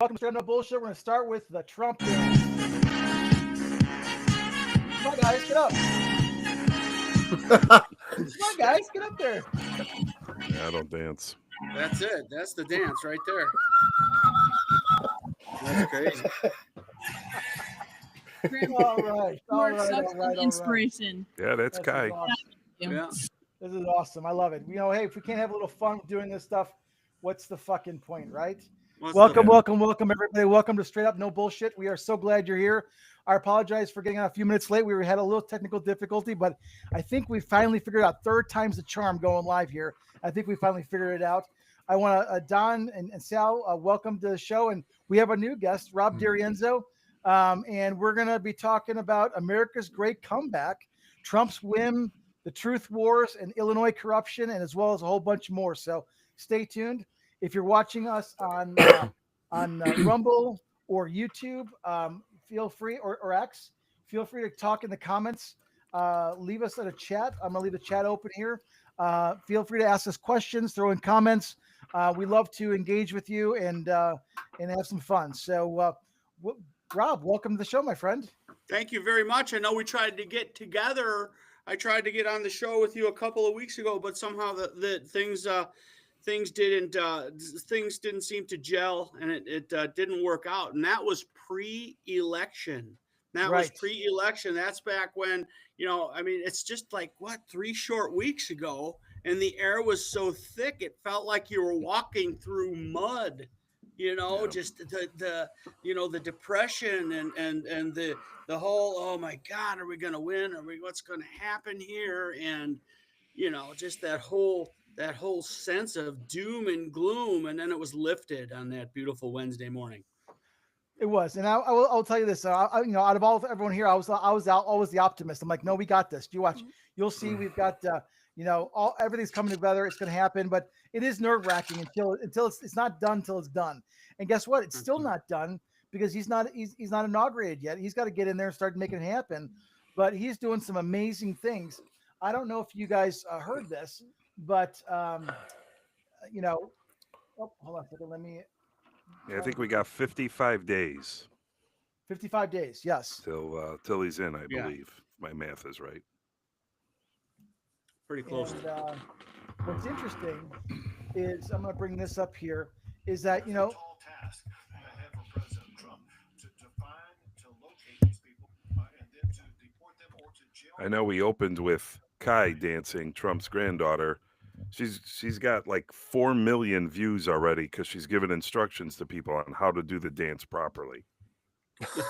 Welcome to Straight Up Bullshit. We're going to start with the Trump dance. Come on, guys, get up. Come on, guys, get up there. Yeah, I don't dance. That's it. That's the dance right there. That's crazy. All right. Inspiration. Yeah, that's Kai. Awesome. Yeah. This is awesome. I love it. Hey, if we can't have a little fun doing this stuff, what's the fucking point, right? Welcome, everybody. Welcome to Straight Up No Bullshit. We are so glad you're here. I apologize for getting on a few minutes late. We had a little technical difficulty, but I think we finally figured out. Third time's the charm going live here. I think we finally figured it out. I want to, Don and Sal, welcome to the show. And we have a new guest, Rob D'Arienzo. And we're going to be talking about America's great comeback, Trump's win, the truth wars, and Illinois corruption, and as well as a whole bunch more. So stay tuned. If you're watching us on Rumble or YouTube, feel free, or X, feel free to talk in the comments. Leave us in a chat. I'm going to leave the chat open here. Feel free to ask us questions, throw in comments. We love to engage with you and have some fun. So, Rob, welcome to the show, my friend. Thank you very much. I know we tried to get together. I tried to get on the show with you a couple of weeks ago, but somehow the things didn't seem to gel, and it didn't work out. And that was pre-election. Was pre-election. That's back when, it's just like 3 short weeks ago, and the air was so thick it felt like you were walking through mud. Just the depression and the whole, oh my God, are we going to win? What's going to happen here? And, just that whole sense of doom and gloom. And then it was lifted on that beautiful Wednesday morning. It was. And I'll tell you this, out of everyone here, I was always the optimist. I'm like, no, we got this. You watch, you'll see, we've got, everything's coming together. It's going to happen, but it is nerve wracking until it's not done until it's done. And guess what? It's still not done because he's not inaugurated yet. He's got to get in there and start making it happen, but he's doing some amazing things. I don't know if you guys heard this, but hold on a second. I think we got 55 days. 55 days. Yes. Till he's in, I believe. My math is right. Pretty close. And, what's interesting is, I'm going to bring this up here, is that, I know we opened with Kai dancing, Trump's granddaughter. She's got like 4 million views already because she's given instructions to people on how to do the dance properly. So,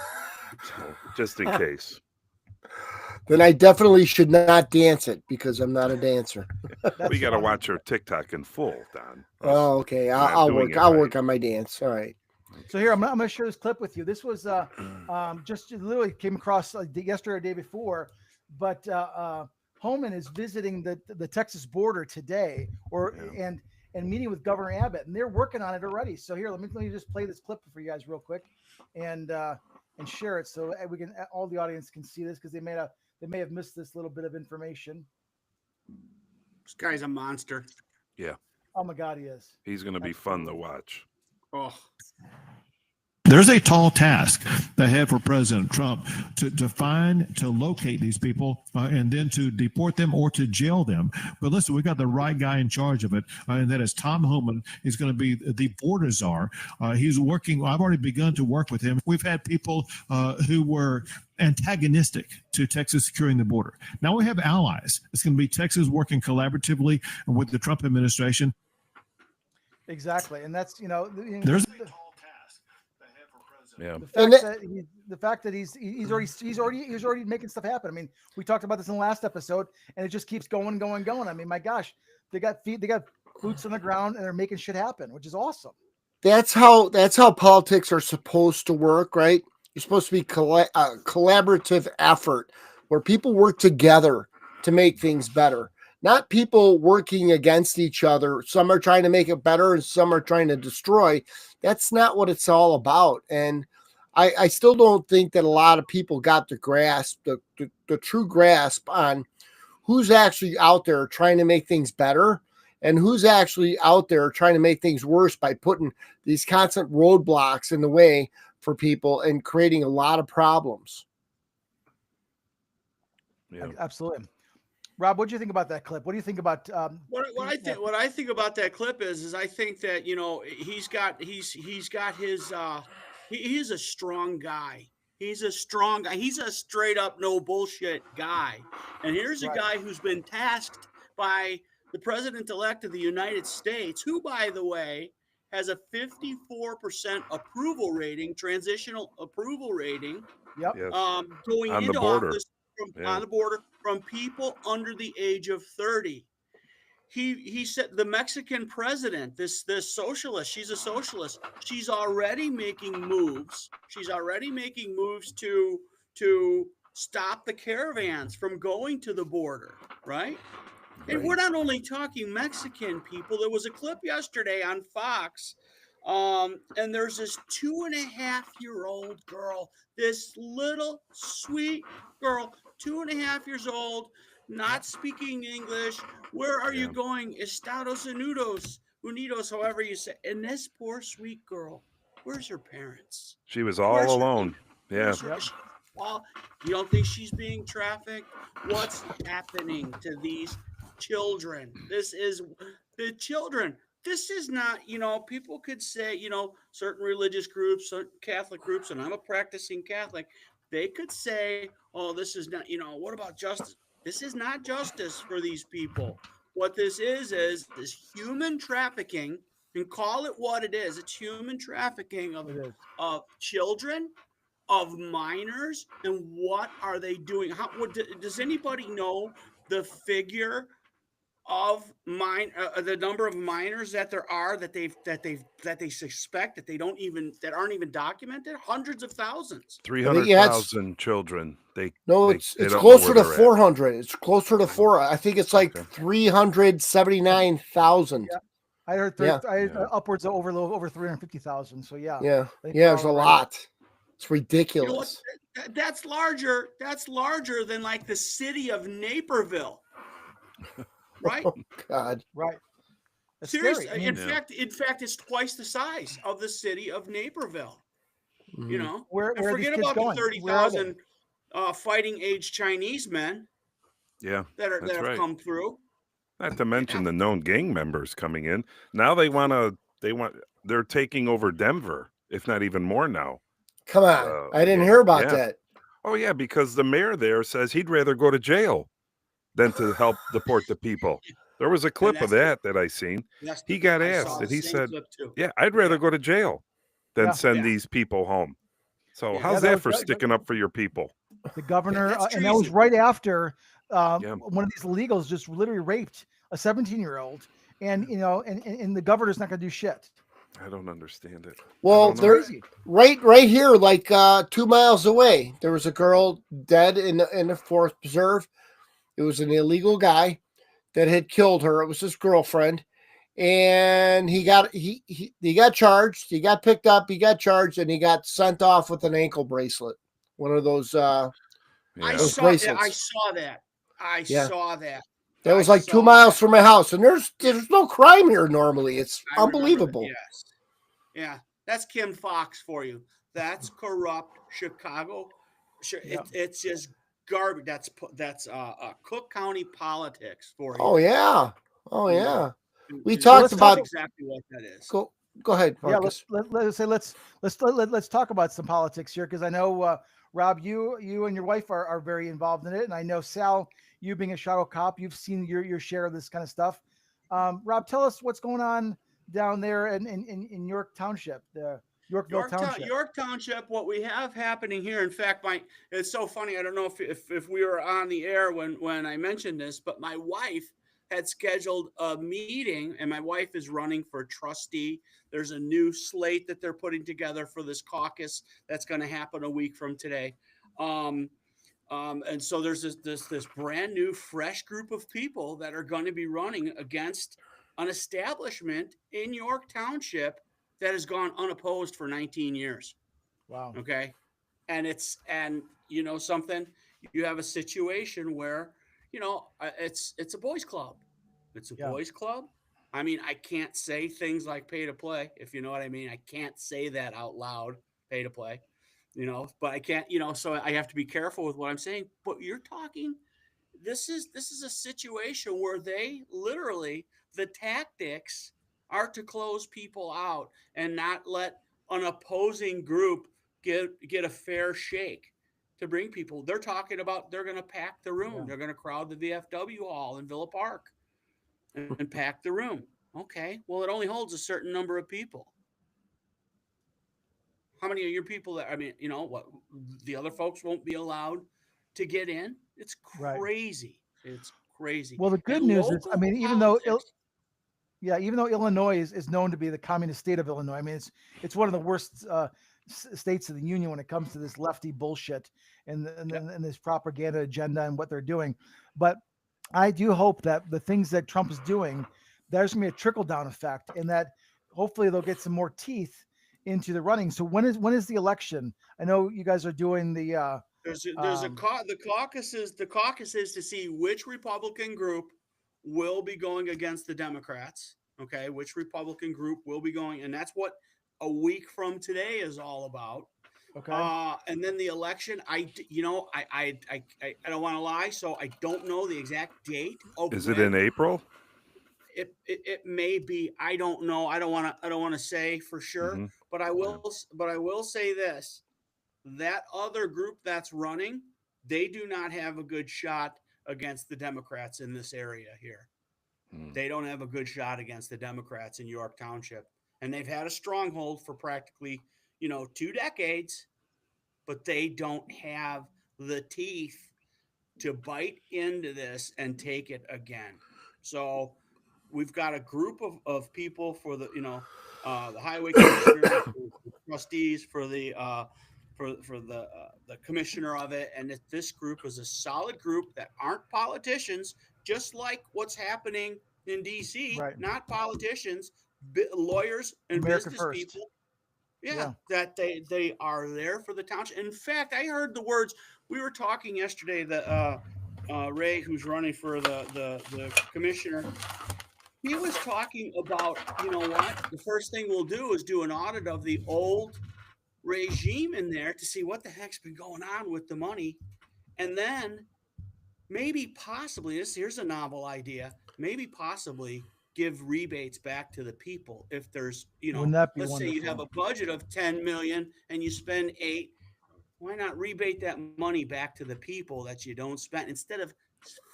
just in case. Then I definitely should not dance it because I'm not a dancer. We got to watch her TikTok in full, Don. Oh, okay. I'll work on my dance. All right. So here, I'm going to share this clip with you. This was just literally came across yesterday or the day before, but Homan is visiting the Texas border today, and meeting with Governor Abbott, and they're working on it already. So here, let me just play this clip for you guys real quick, and share it so all the audience can see this, because they may have missed this little bit of information. This guy's a monster. Yeah. Oh my God, he is. He's going to be fun to watch. Oh. There's a tall task ahead for President Trump to find, to locate these people and then to deport them or to jail them. But listen, we got the right guy in charge of it, and that is Tom Homan. He's going to be the border czar. He's working. I've already begun to work with him. We've had people who were antagonistic to Texas securing the border. Now we have allies. It's going to be Texas working collaboratively with the Trump administration. Exactly, and that's there's. Yeah. The fact that he's already making stuff happen. I mean, we talked about this in the last episode, and it just keeps going. I mean, my gosh, they got boots on the ground, and they're making shit happen, which is awesome. That's how politics are supposed to work, right? You're supposed to be a collaborative effort where people work together to make things better, not people working against each other. Some are trying to make it better, and some are trying to destroy. That's not what it's all about. And I still don't think that a lot of people got the grasp, the true grasp on who's actually out there trying to make things better and who's actually out there trying to make things worse by putting these constant roadblocks in the way for people and creating a lot of problems. Yeah. Absolutely. Rob, what do you think about that clip? What do you think about what I think about that clip is I think that, you know, he's got his he's a strong guy. He's a strong guy. He's a straight up no bullshit guy. And here's a guy who's been tasked by the president-elect of the United States, who, by the way, has a 54% approval rating, transitional approval rating, Yep. Yes. going On the into border. office on the border from people under the age of 30. He said the Mexican president, this socialist, she's a socialist. She's already making moves. She's already making moves to stop the caravans from going to the border, right? And we're not only talking Mexican people. There was a clip yesterday on Fox, and there's this 2.5-year-old girl, this little sweet girl, 2.5 years old, not speaking English. Where are you going? Estados Unidos, however you say. And this poor sweet girl, where's her parents? She was all alone. Yeah. You don't think she's being trafficked? What's happening to these children? This is the children. This is not, you know, people could say, you know, certain religious groups, certain Catholic groups, and I'm a practicing Catholic, they could say, oh, this is not, you know, what about justice? This is not justice for these people. What this is human trafficking, and call it what it is. It's human trafficking of children, of minors, and what are they doing? Does anybody know the figure of the number of minors that there are that they suspect that aren't even documented? Hundreds of thousands. 300,000 children. It's closer to 400. It's closer to 4. I think it's like 379,000. Yeah. I heard upwards of over 350,000. So yeah, there's a lot. It's ridiculous. You know, that's larger. That's larger than like the city of Naperville. Right? Oh, God. Right. That's seriously. Scary. In fact, it's twice the size of the city of Naperville. Mm-hmm. You know, where forget about the 30,000 fighting age Chinese men. Yeah, that have come through. Not to mention the known gang members coming in. Now they're taking over Denver, if not even more now. Come on. I didn't hear about that. Oh yeah, because the mayor there says he'd rather go to jail than to help deport the people. There was a clip of that I seen. He got asked and he said, yeah, I'd rather go to jail than send these people home. So how's that for sticking up for your people? The governor, and that was right after one of these illegals just literally raped a 17-year-old, and you know, and the governor's not going to do shit. I don't understand it. Well, they're right here, like 2 miles away. There was a girl dead in a forest preserve. It was an illegal guy that had killed her. It was his girlfriend, and he got charged. He got picked up. He got charged, and he got sent off with an ankle bracelet. One of those. I saw that. I saw that. That was like 2 miles from my house, and there's no crime here normally. It's unbelievable. Yes. Yeah, that's Kim Fox for you. That's corrupt Chicago. It's just garbage. That's Cook County politics for you. Oh yeah. We talked about exactly what that is. Go ahead, Marcus. Yeah, let's talk about some politics here, because I know Rob, you and your wife are very involved in it, and I know Sal, you being a shadow cop, you've seen your share of this kind of stuff. Rob, tell us what's going on down there in York Township, York Township. York Township, what we have happening here, in fact, it's so funny. I don't know if we were on the air when I mentioned this, but my wife had scheduled a meeting, and my wife is running for trustee. There's a new slate that they're putting together for this caucus that's going to happen a week from today. And so there's this brand new, fresh group of people that are going to be running against an establishment in York Township that has gone unopposed for 19 years. Wow. Okay. And you know something, you have a situation where, you know, it's a boys club. It's a boys club. I mean, I can't say things like pay to play, if you know what I mean. I can't say that out loud, pay to play, but I can't, so I have to be careful with what I'm saying. But you're talking, this is a situation where they literally, the tactics are to close people out and not let an opposing group get a fair shake to bring people. They're talking about they're going to pack the room. Yeah. They're going to crowd the VFW hall in Villa Park and pack the room. Okay, well, it only holds a certain number of people. How many of your people that, I mean, what, the other folks won't be allowed to get in? It's crazy. Right. It's crazy. Well, the good news is, I mean, even though Illinois is known to be the communist state of Illinois, I mean, it's one of the worst states of the union when it comes to this lefty bullshit and this propaganda agenda and what they're doing. But I do hope that the things that Trump is doing, there's going to be a trickle down effect, and that hopefully they'll get some more teeth into the running. So when is the election? I know you guys are doing the the caucuses. The caucus is to see which Republican group will be going against the Democrats. Okay, which Republican group will be going, and that's what a week from today is all about. Okay. And then the election, I don't want to lie, so I don't know the exact date. Is it in April? It may be. I don't know. I don't want to say for sure, but I will say this: that other group that's running, they do not have a good shot against the Democrats in this area here. They don't have a good shot against the Democrats in York Township, and they've had a stronghold for practically 2 decades, but they don't have the teeth to bite into this and take it again. So we've got a group of people for the the highway commissioner, the trustees, for the commissioner of it, and this group is a solid group that aren't politicians, just like what's happening in DC. Right. Not politicians, lawyers and America business first. People. Yeah, that they are there for the township. In fact, I heard the words. We were talking yesterday that Ray, who's running for the commissioner, he was talking about, what? The first thing we'll do is do an audit of the old regime in there to see what the heck's been going on with the money. And then maybe possibly, here's a novel idea, maybe possibly give rebates back to the people. If there's, let's say you have a budget of 10 million and you spend 8, why not rebate that money back to the people that you don't spend? Instead of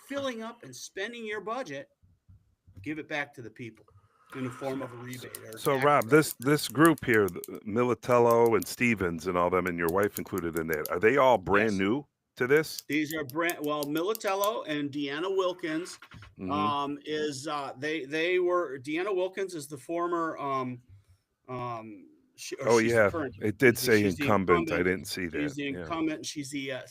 filling up and spending your budget, give it back to the people in the form of a rebate. So Rob, this group here, Militello and Stevens and all them, and your wife included in that, are they all brand new to this? These are Militello and Deanna Wilkins they were. Deanna Wilkins is the former it did say incumbent. I didn't see that. She's the incumbent. Yeah.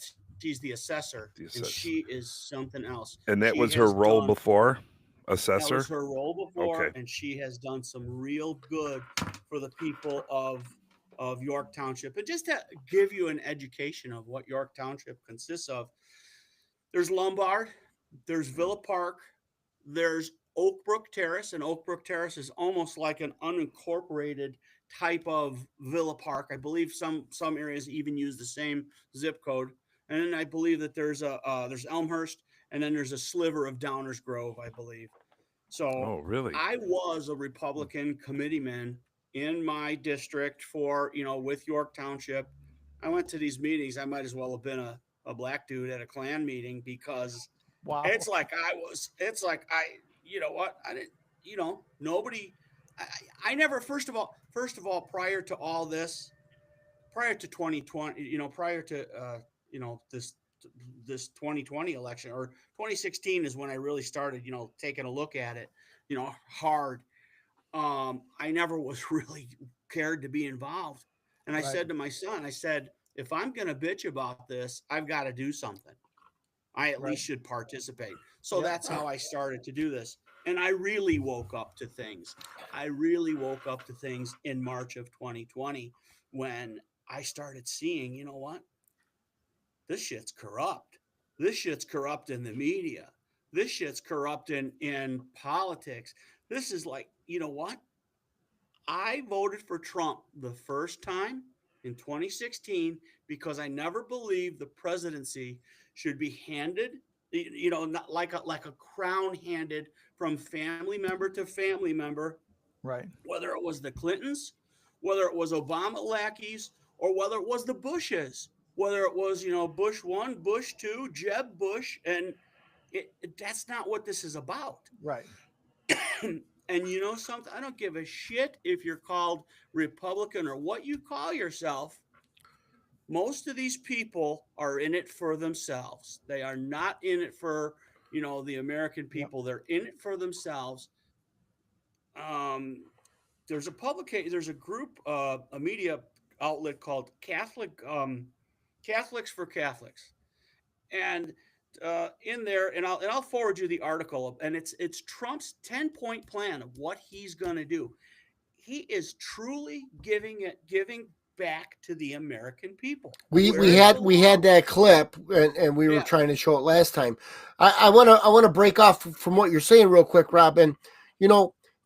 She's the assessor. And she is something else. And that was her role before? Assessor? That was her role before, and she has done some real good for the people of York Township. And just to give you an education of what York Township consists of, there's Lombard, there's Villa Park, there's Oakbrook Terrace, and Oakbrook Terrace is almost like an unincorporated type of Villa Park. I believe some areas even use the same zip code. And then I believe that there's Elmhurst, and then there's a sliver of Downers Grove, I believe. So really? I was a Republican committeeman in my district for, with York Township. I went to these meetings. I might as well have been a black dude at a Klan meeting, because it's like nobody, I never, first of all, prior to all this, prior to 2020, prior to, this 2020 election, or 2016 is when I really started, taking a look at it, hard. I never was really cared to be involved. And I said to my son, if I'm going to bitch about this, I've got to do something. I at least should participate. So that's how I started to do this. And I really woke up to things. In March of 2020, when I started seeing, this shit's corrupt. This shit's corrupt in the media. This shit's corrupt in politics. This is like, you know what? I voted for Trump the first time in 2016 because I never believed the presidency should be handed, not like a crown handed from family member to family member, Right. whether it was the Clintons, whether it was Obama lackeys, or whether it was the Bushes, whether it was, Bush 1, Bush 2, Jeb Bush. And that's not what this is about. Right. And you know something? I don't give a shit if you're called Republican or what you call yourself. Most of these people are in it for themselves. They are not in it for, the American people. They're in it for themselves. There's a group, a media outlet called Catholics for Catholics. And in there, and I'll forward you the article, and it's Trump's 10-point plan of what he's going to do. He is truly giving back to the American people. We had that clip, and we were trying to show it last time. I want to break off from what you're saying real quick, Rob. And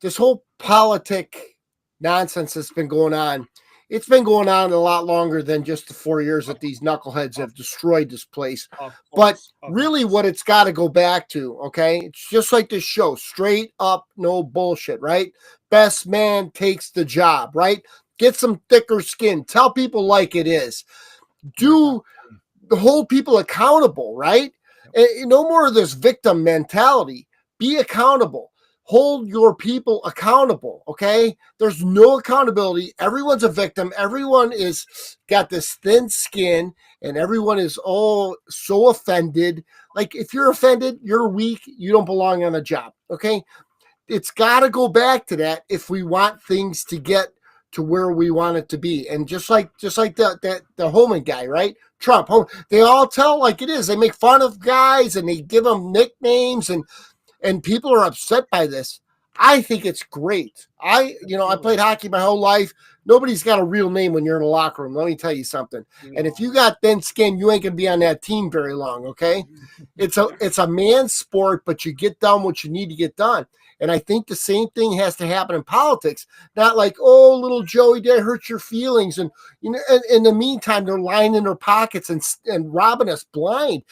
this whole politic nonsense that's been going on. It's been going on a lot longer than just the 4 years that these knuckleheads have destroyed this place. But really what it's got to go back to, okay? It's just like this show, straight up, no bullshit, right? Best man takes the job, right? Get some thicker skin. Tell people like it is. Hold people accountable, right? And no more of this victim mentality. Be accountable. Hold your people accountable, okay? There's no accountability. Everyone's a victim. Everyone is got this thin skin, and everyone is all so offended. Like, if you're offended, you're weak. You don't belong on a job, okay? It's got to go back to that if we want things to get to where we want it to be. And just like the Homan guy, right? Trump, they all tell like it is. They make fun of guys, and they give them nicknames, and people are upset by this. I think it's great. I played hockey my whole life. Nobody's got a real name when you're in a locker room. Let me tell you something. And if you got thin skin, you ain't gonna be on that team very long. Okay, it's a man's sport, but you get done what you need to get done. And I think the same thing has to happen in politics. Not like, oh, little Joey, that hurt your feelings, and in the meantime they're lying in their pockets and robbing us blind.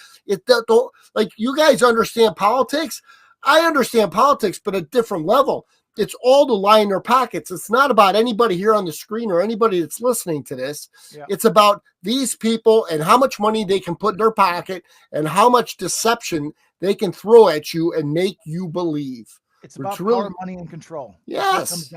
Like, you guys understand politics. I understand politics, but at a different level. It's all to lie in their pockets. It's not about anybody here on the screen or anybody that's listening to this. Yeah. It's about these people and how much money they can put in their pocket and how much deception they can throw at you and make you believe. It's about power, money, and control. Yes.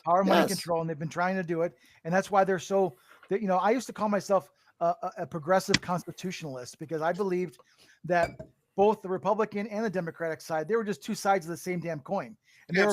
Power, money, and control. And they've been trying to do it. And that's why they're so, I used to call myself a progressive constitutionalist, because I believed that both the Republican and the Democratic side, they were just two sides of the same damn coin. And they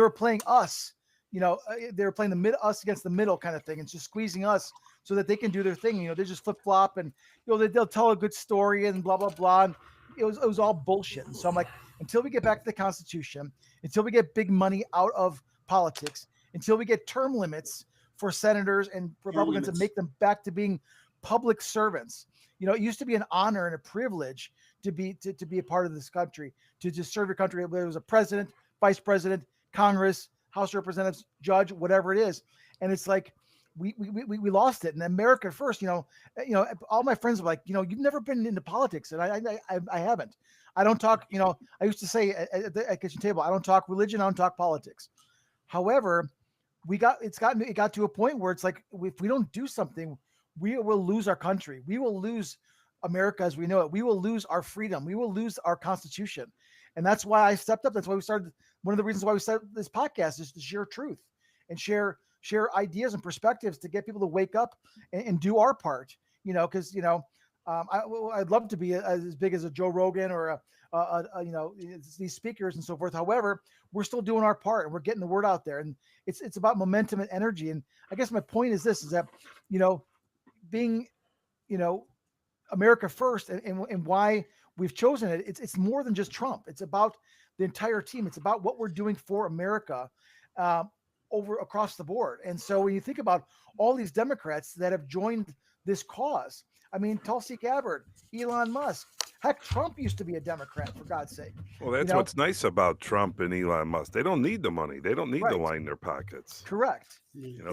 were playing us, they were playing us against the middle kind of thing, and just squeezing us so that they can do their thing. They just flip flop, and they'll tell a good story and blah blah blah. And it was all bullshit. And so I'm like, until we get back to the Constitution, until we get big money out of politics, until we get term limits for senators and Republicans and make them back to being public servants. It used to be an honor and a privilege to be a part of this country, to just serve your country. Whether it was a president, vice president, Congress, House of Representatives, judge, whatever it is. And it's like, we lost it. And America first, all my friends are like, you've never been into politics. And I haven't. I don't talk, I used to say at the kitchen table, I don't talk religion, I don't talk politics. However, it got to a point where it's like, if we don't do something, we will lose our country. We will lose America as we know it. We will lose our freedom. We will lose our Constitution. And that's why I stepped up. That's why we started. One of the reasons why we started this podcast is to share truth and share ideas and perspectives to get people to wake up and do our part, because, I'd love to be as big as a Joe Rogan or these speakers and so forth. However, we're still doing our part, and we're getting the word out there, and it's about momentum and energy. And I guess my point is this, is that, being, America first and why we've chosen it. It's more than just Trump. It's about the entire team. It's about what we're doing for America across the board. And so when you think about all these Democrats that have joined this cause, I mean, Tulsi Gabbard, Elon Musk, Heck, Trump used to be a Democrat, for God's sake. Well, that's what's nice about Trump and Elon Musk. They don't need the money. They don't need to line their pockets. Correct.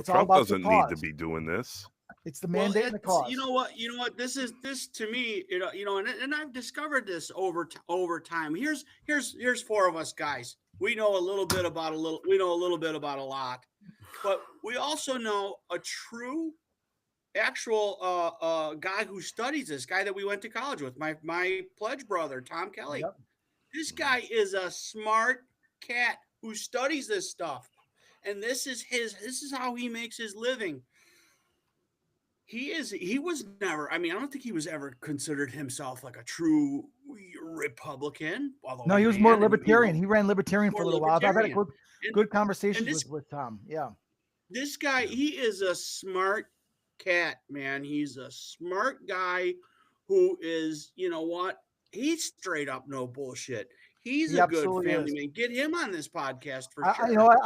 Trump doesn't need to be doing this. It's the mandate and the cause. You know what? This to me, and I've discovered this over time. Here's four of us guys. We know a little bit about we know a little bit about a lot, but we also know a true, actual guy who studies this. Guy that we went to college with, my pledge brother, Tom Kelly. Yep. This guy is a smart cat who studies this stuff, and this is how he makes his living. He was never, I don't think he was ever considered himself like a true Republican. No, he was more libertarian. He ran libertarian for a little while. I've had a good conversation with Tom. Yeah. This guy, he is a smart cat, man. He's a smart guy who is, you know what? He's straight up no bullshit. He's a good family man. Get him on this podcast for sure.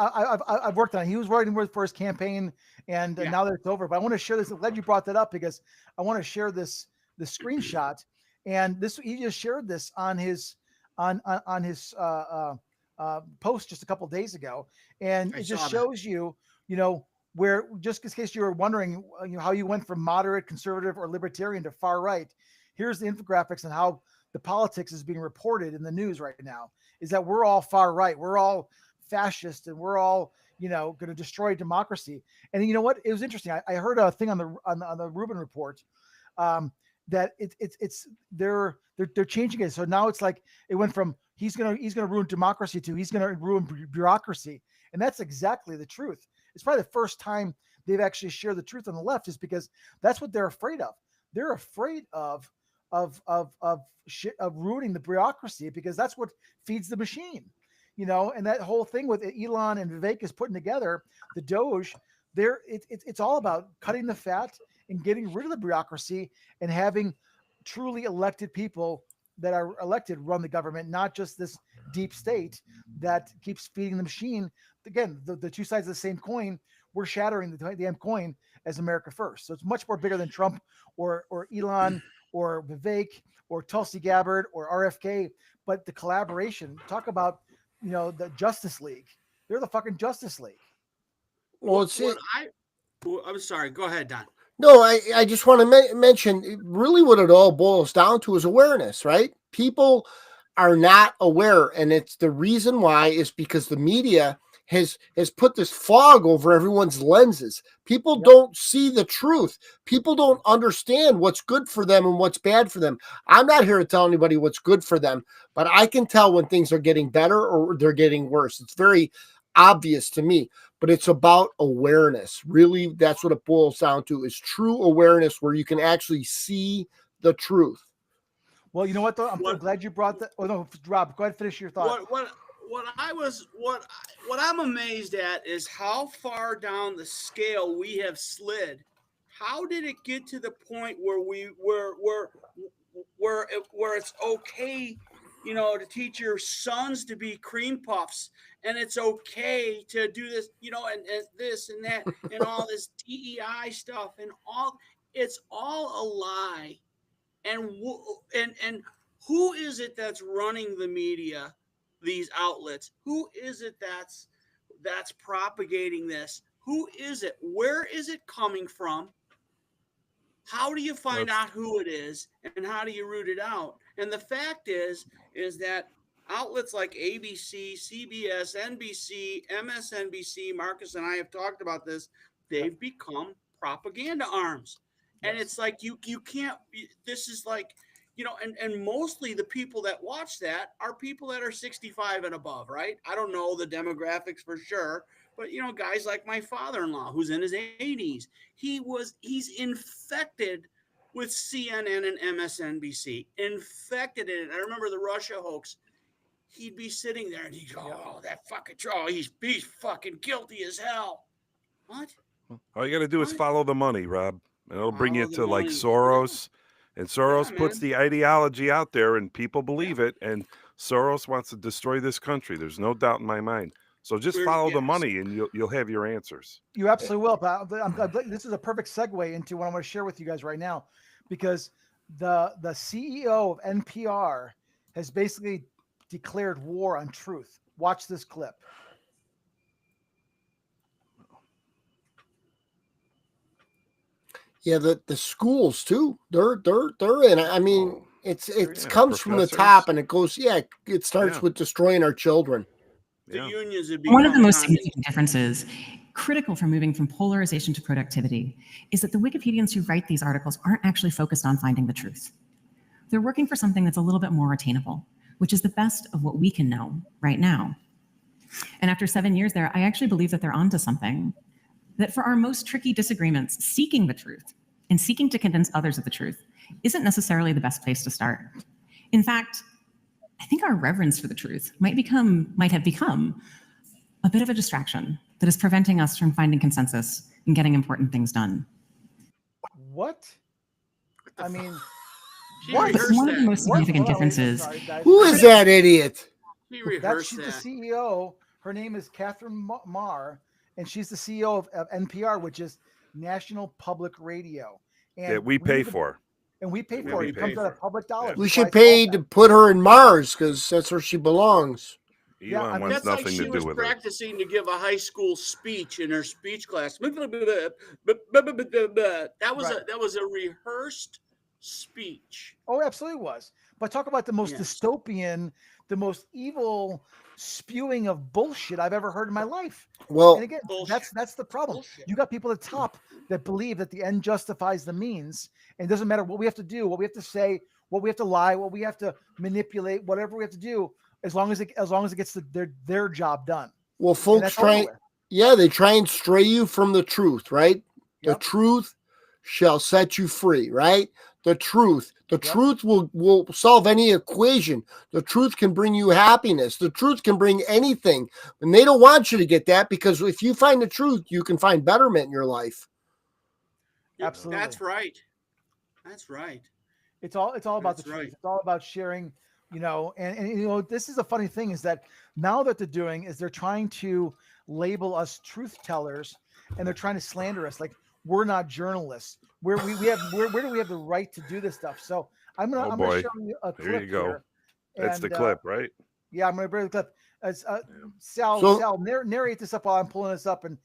I've worked on it. He was writing for his campaign, and now that it's over. But I want to share this. I'm glad you brought that up because I want to share the screenshot. And he just shared this on his post just a couple of days ago, and it just shows you where, just in case you were wondering, how you went from moderate, conservative, or libertarian to far right. Here's the infographics and how the politics is being reported in the news right now, is that we're all far right. We're all fascist and we're all, going to destroy democracy. And you know what? It was interesting. I heard a thing on the Rubin report that they're changing it. So now it's like, it went from he's going to ruin democracy to he's going to ruin bureaucracy. And that's exactly the truth. It's probably the first time they've actually shared the truth on the left, is because that's what they're afraid of. They're afraid of ruining the bureaucracy, because that's what feeds the machine, and that whole thing with Elon and Vivek is putting together the Doge. It's all about cutting the fat and getting rid of the bureaucracy and having truly elected people that are elected run the government, not just this deep state that keeps feeding the machine. Again, the two sides of the same coin. We're shattering the damn coin as America First. So it's much more bigger than Trump or Elon or Vivek or Tulsi Gabbard or RFK, but the collaboration. Talk about, the Justice League. They're the fucking Justice League. Well, I'm sorry. Go ahead, Don. No, I just want to mention really what it all boils down to is awareness, right? People are not aware, and it's the reason why is because the media has put this fog over everyone's lenses. People don't see the truth. People don't understand what's good for them and what's bad for them. I'm not here to tell anybody what's good for them, but I can tell when things are getting better or they're getting worse. It's very obvious to me, but it's about awareness. Really, that's what it boils down to, is true awareness where you can actually see the truth. Well, you know what, though? I'm glad you brought that. Oh, no, Rob, go ahead and finish your thought. What I'm amazed at is how far down the scale we have slid. How did it get to the point where where it's okay, to teach your sons to be cream puffs, and it's okay to do this, and this and that, and all this DEI stuff, and it's all a lie. And who is it that's running the media? These outlets, who is it that's propagating this? Who is it? Where is it coming from? How do you find out who it is, and how do you root it out? And the fact is that outlets like ABC, CBS, NBC, MSNBC, Marcus and I have talked about this, they've become propaganda arms. And it's like you can't, this is like, and mostly the people that watch that are people that are 65 and above, right? I don't know the demographics for sure, but guys like my father-in-law who's in his 80s, he's infected with CNN and MSNBC, infected in it. I remember the Russia hoax. He'd be sitting there and he'd go, "Oh, that fucking troll, he's fucking guilty as hell." What? All you got to do is follow the money, Rob, and it'll bring you to like Soros. And Soros puts the ideology out there and people believe it. And Soros wants to destroy this country. There's no doubt in my mind. So just follow the money and you'll have your answers. You absolutely will. But this is a perfect segue into what I'm going to share with you guys right now, because the CEO of NPR has basically declared war on truth. Watch this clip. Yeah, the schools too. They're in. I mean, it comes from the top and it goes. Yeah, it starts with destroying our children. The unions would be one of the most significant differences, critical for moving from polarization to productivity, is that the Wikipedians who write these articles aren't actually focused on finding the truth. They're working for something that's a little bit more attainable, which is the best of what we can know right now. And after 7 years there, I actually believe that they're onto something. That for our most tricky disagreements, seeking the truth and seeking to convince others of the truth isn't necessarily the best place to start. In fact, I think our reverence for the truth might have become a bit of a distraction that is preventing us from finding consensus and getting important things done. What? I mean, one of the most significant differences. Who is that idiot? She rehearsed she's that. the CEO. Her name is Catherine Marr, and she's the CEO of NPR, which is National Public Radio. And we pay for. And we pay for it. It comes out of public dollars. We should pay to put her in Mars because that's where she belongs. Elon wants nothing to do with it. That's like she was practicing to give a high school speech in her speech class. That was a rehearsed speech. Oh, absolutely was. But talk about the most dystopian, the most evil spewing of bullshit I've ever heard in my life. Well, and again, that's the problem. Bullshit. You got people at the top that believe that the end justifies the means, and it doesn't matter what we have to do, what we have to say, what we have to lie, what we have to manipulate, whatever we have to do, as long as it gets their job done. Well, folks they try and stray you from the truth, right? Yep. The truth shall set you free, right? The truth will solve any equation. The truth can bring you happiness. The truth can bring anything. And they don't want you to get that, because if you find the truth, you can find betterment in your life. Absolutely. That's right. That's right. It's all about the truth. It's all about sharing, and this is a funny thing, is that now that they're trying to label us truth tellers, and they're trying to slander us. Like, we're not journalists. Where do we have the right to do this stuff? So I'm gonna show you a clip. There you go. Here. That's the clip, right? Yeah, I'm gonna bring the clip. Sal, narrate this up while I'm pulling this up and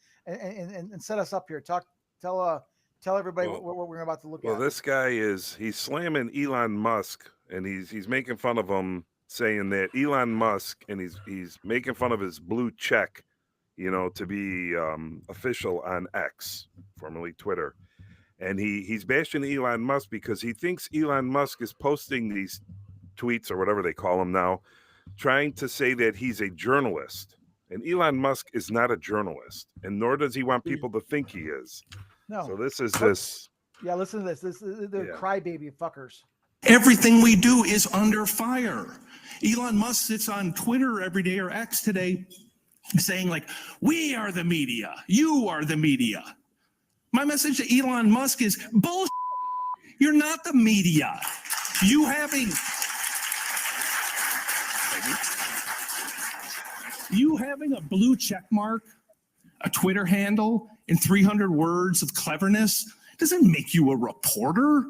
set us up here. Tell everybody what we're about to look at. Well, this guy he's slamming Elon Musk, and he's making fun of him, saying that Elon Musk, and he's making fun of his blue check, to be official on X, formerly Twitter. And he's bashing Elon Musk because he thinks Elon Musk is posting these tweets, or whatever they call them now, trying to say that he's a journalist. And Elon Musk is not a journalist, and nor does he want people to think he is. No. So this is this. Yeah, listen to this. This is the crybaby fuckers. Everything we do is under fire. Elon Musk sits on Twitter every day, or X today, saying like, we are the media. You are the media. My message to Elon Musk is bullshit. You're not the media. You having a blue check mark, a Twitter handle, and 300 words of cleverness doesn't make you a reporter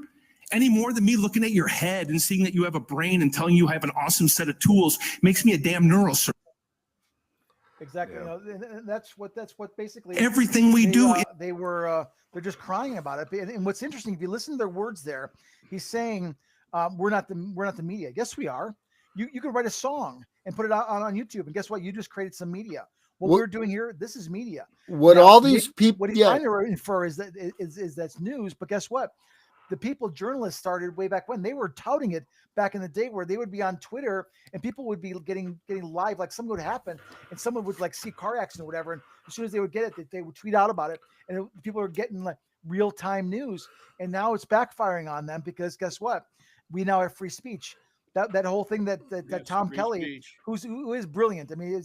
any more than me looking at your head and seeing that you have a brain and telling you I have an awesome set of tools makes me a damn neurosurgeon. Exactly. Yeah. That's what basically everything we do. They're just crying about it. And what's interesting, if you listen to their words there, he's saying we're not the media. Yes, we are. You can write a song and put it out on YouTube, and guess what? You just created some media. What we're doing here, this is media. All these people, what he's trying to infer is that's news. But guess what? The people journalists started way back when. They were touting it back in the day, where they would be on Twitter and people would be getting live, like something would happen and someone would like see a car accident or whatever, and as soon as they would get it, they would tweet out about it, and people are getting like real-time news. And now it's backfiring on them, because guess what? We now have free speech. That whole thing that Tom Kelly, who is brilliant. I mean,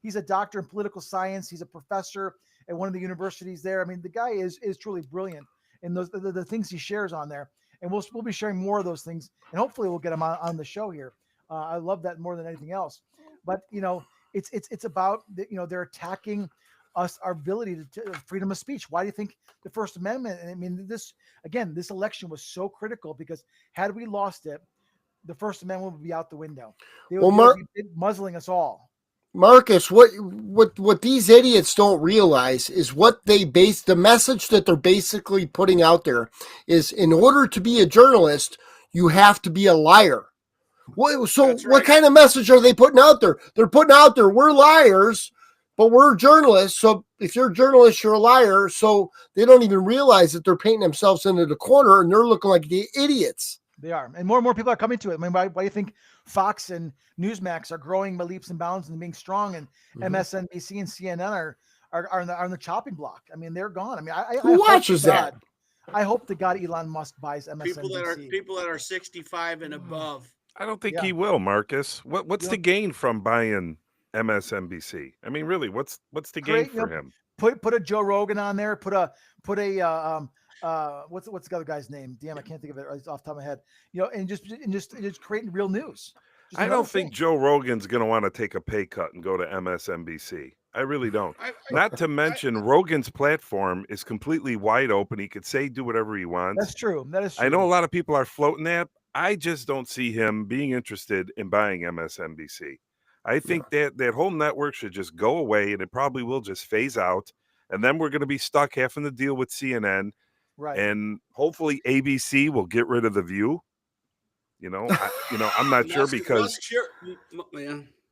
he's a doctor in political science. He's a professor at one of the universities there. I mean, the guy is truly brilliant. And the things he shares on there, and we'll be sharing more of those things, and hopefully we'll get him on the show here. I love that more than anything else. But it's about they're attacking us our ability to freedom of speech. Why do you think the First Amendment? And I mean, this election was so critical because had we lost it, the First Amendment would be out the window. They would be muzzling us all. Marcus, what these idiots don't realize is what the message that they're basically putting out there is, in order to be a journalist, you have to be a liar. What kind of message are they putting out there? They're putting out there, we're liars, but we're journalists. So if you're a journalist, you're a liar. So they don't even realize that they're painting themselves into the corner and they're looking like the idiots. They are. And more people are coming to it. I mean, why do you think Fox and Newsmax are growing by leaps and bounds and being strong, and MSNBC and CNN are on the chopping block? I mean, they're gone. I mean, who watches that? I hope to God Elon Musk buys MSNBC. People that are 65 and above. I don't think he will, Marcus. What's the gain from buying MSNBC? I mean, really, what's the gain for him? Put a Joe Rogan on there. Put a what's the other guy's name? Damn, I can't think of it off the top of my head. And just creating real news. I don't think Joe Rogan's going to want to take a pay cut and go to MSNBC. I really don't. Not to mention, Rogan's platform is completely wide open. He could do whatever he wants. That's true. That is true. I know a lot of people are floating that. I just don't see him being interested in buying MSNBC. I think that whole network should just go away, and it probably will just phase out. And then we're going to be stuck having to deal with CNN. Right. And hopefully ABC will get rid of The View. I'm not sure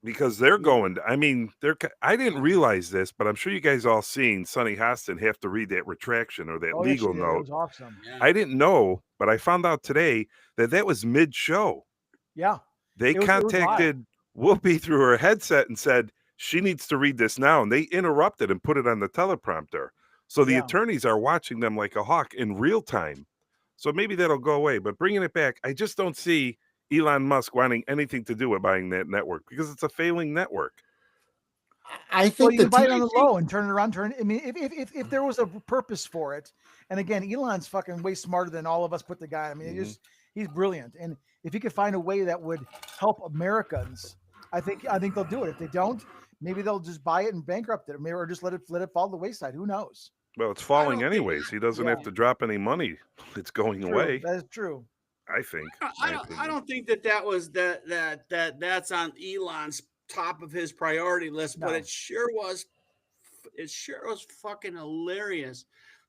because they're going. I mean, I didn't realize this, but I'm sure you guys all seen Sonny Hostin have to read that retraction or that legal note. It was awesome. Yeah. I didn't know, but I found out today that was mid-show. Yeah. They contacted Whoopi through her headset and said she needs to read this now, and they interrupted and put it on the teleprompter. So the attorneys are watching them like a hawk in real time. So maybe that'll go away. But bringing it back, I just don't see Elon Musk wanting anything to do with buying that network because it's a failing network. I think you can buy it on the low and turn it around. I mean, if there was a purpose for it, and again, Elon's fucking way smarter than all of us put together. I mean, he's brilliant. And if he could find a way that would help Americans, I think they'll do it. If they don't, maybe they'll just buy it and bankrupt it, or just let it fall to the wayside. Who knows? Well, it's falling anyways. He doesn't have to drop any money. It's going away. That is true. I think. I don't think that's on Elon's top of his priority list, but it sure was fucking hilarious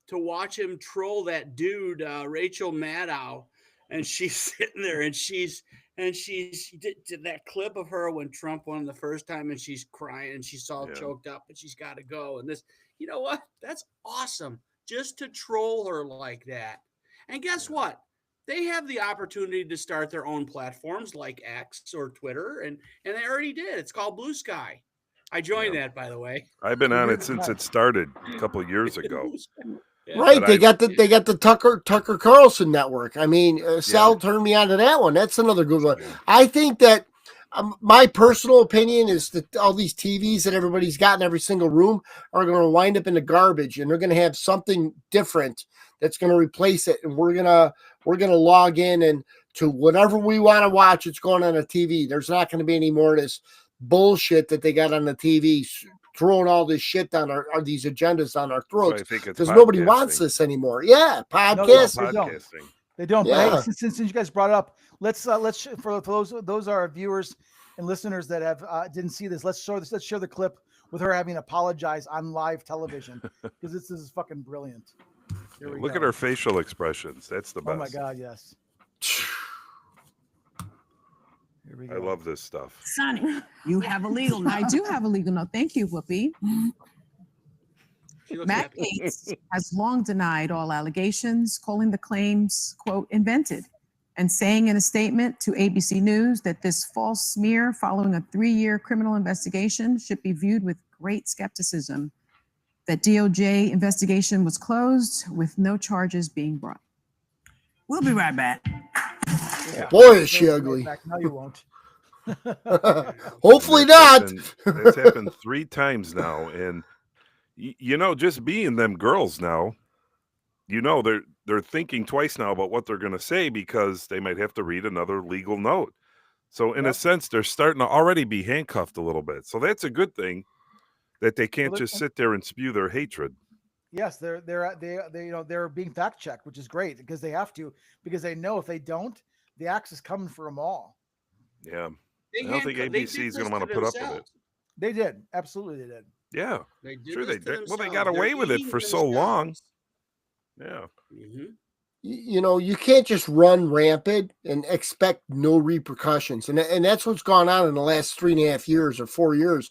to watch him troll that dude, Rachel Maddow, and she's sitting there and she did that clip of her when Trump won the first time and she's crying and she's all choked up and she's got to go. And this, you know what? That's awesome. Just to troll her like that. And guess what? They have the opportunity to start their own platforms like X or Twitter, and they already did. It's called Blue Sky. I joined that, by the way. I've been on it since it started a couple of years ago. Yeah. Right, they got the Tucker Carlson network. I mean, Sal turned me on to that one. That's another good one. I think that my personal opinion is that all these TVs that everybody's got in every single room are going to wind up in the garbage, and they're going to have something different that's going to replace it, and we're gonna log in and to whatever we want to watch. It's going on a TV. There's not going to be any more of this bullshit that they got on the TV, throwing all this shit down these agendas on our throats because nobody wants this anymore. Yeah, podcasting. No, they don't. Yeah. But hey, since you guys brought it up, let's for those are our viewers and listeners that have didn't see this. Let's share the clip with her having apologized on live television because this is fucking brilliant. Look at her facial expressions. That's the best. Oh my God, yes. Here we go. I love this stuff. Sonny, you have a legal note. I do have a legal note. Thank you, Whoopi. Matt Gaetz has long denied all allegations, calling the claims, quote, invented, and saying in a statement to ABC News that this false smear following a 3-year criminal investigation should be viewed with great skepticism. That DOJ investigation was closed with no charges being brought. We'll be right back. Yeah. Boy, is she ugly. No, you won't. Hopefully not. That's happened 3 times now. And, just being them girls now, they're thinking twice now about what they're going to say because they might have to read another legal note. So in a sense, they're starting to already be handcuffed a little bit. So that's a good thing. that they can't Well, just sit there and spew their hatred. Yes, they're being fact checked, which is great because they have to, because they know if they don't, the axe is coming for them all. Yeah. They I don't think handcuff- they ABC did is going to this want to put up with it. themselves. They did, absolutely, they did. Yeah. They did Sure this they to did. Well, they themselves. got away They're with it eating for so long. themselves. Yeah. Mhm. You know, you can't just run rampant and expect no repercussions. And that's what's gone on in the last 3.5 years or 4 years.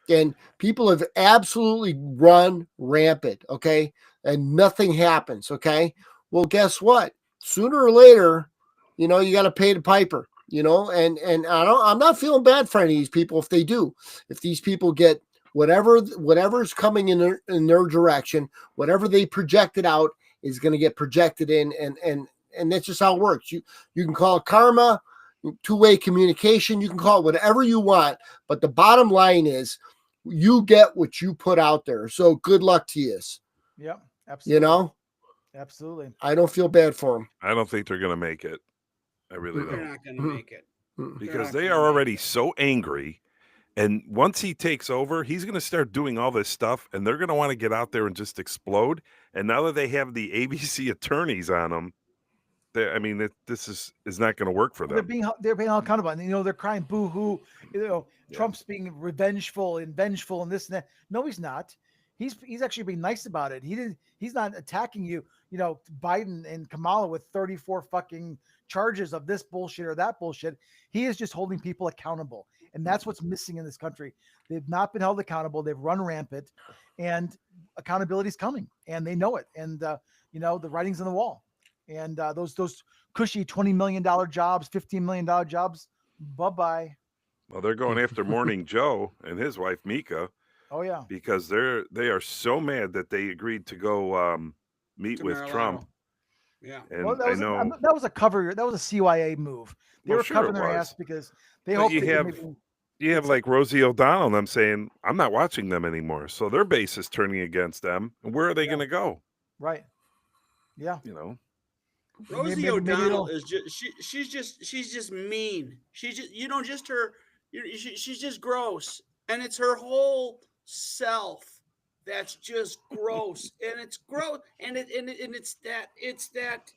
And people have absolutely run rampant, okay? And nothing happens, okay? Well, guess what? Sooner or later, you know, you got to pay the piper, you know, and I'm not feeling bad for any of these people if they do. If these people get whatever's coming in their direction, whatever they projected out is going to get projected in, and that's just how it works. You can call it karma, two-way communication, you can call it whatever you want, but the bottom line is you get what you put out there. So good luck to you. Yep, absolutely. You know, absolutely. I don't feel bad for them. I don't think they're going to make it. I really They're don't. not going to make it. Because not they gonna are make already it. so angry. And once he takes over, he's going to start doing all this stuff, and they're going to want to get out there and just explode. And now that they have the ABC attorneys on them, I mean, this is not going to work for They're them. being held accountable, and you know they're crying boo hoo. You know, Yeah. Trump's being revengeful and vengeful and this and that. No, he's not. He's actually being nice about it. He's not attacking you. You know, Biden and Kamala with 34 fucking charges of this bullshit or that bullshit. He is just holding people accountable, and that's what's missing in this country. They've not been held accountable. They've run rampant, and accountability is coming, and they know it. And you know, the writing's on the wall. And those cushy $20 million jobs, $15 million jobs, bye-bye. Well, they're going after Morning Joe and his wife Mika Oh yeah. because they are so mad that they agreed to go meet To with Mar-a-Lago. Trump. Yeah. And Well, I know that was a cover. That was a CYA move. They Well, were sure covering it their was. ass because they But hope you they can have- maybe- you have like Rosie O'Donnell and them saying, I'm not watching them anymore. So their base is turning against them. And where are they Yeah. going to go? right. Yeah. You know? Rosie maybe O'Donnell it'll- is just she's just mean. She's just she's just gross, and it's her whole self that's just gross, and it's gross, and it's that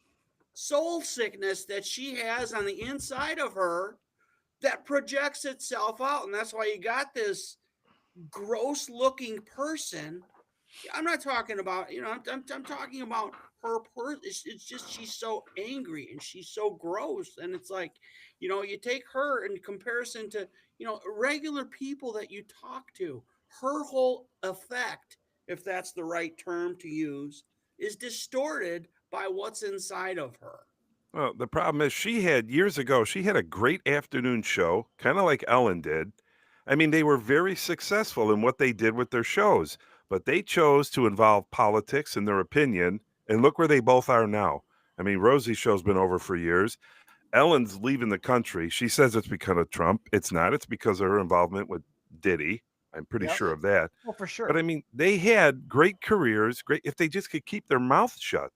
soul sickness that she has on the inside of her that projects itself out, and that's why you got this gross looking person. I'm not talking about, you know, I'm talking about her person. It's just she's so angry and she's so gross. And it's like, you know, you take her in comparison to, you know, regular people that you talk to, her whole effect, if that's the right term to use, is distorted by what's inside of her. Well, the problem is years ago, she had a great afternoon show, kind of like Ellen did. I mean, they were very successful in what they did with their shows, but they chose to involve politics in their opinion. And look where they both are now. I mean, Rosie's show's been over for years. Ellen's leaving the country. She says it's because of Trump. It's not. It's because of her involvement with Diddy. I'm pretty Yep. sure of that. Well, for sure. But I mean, they had great careers. Great if they just could keep their mouth shut.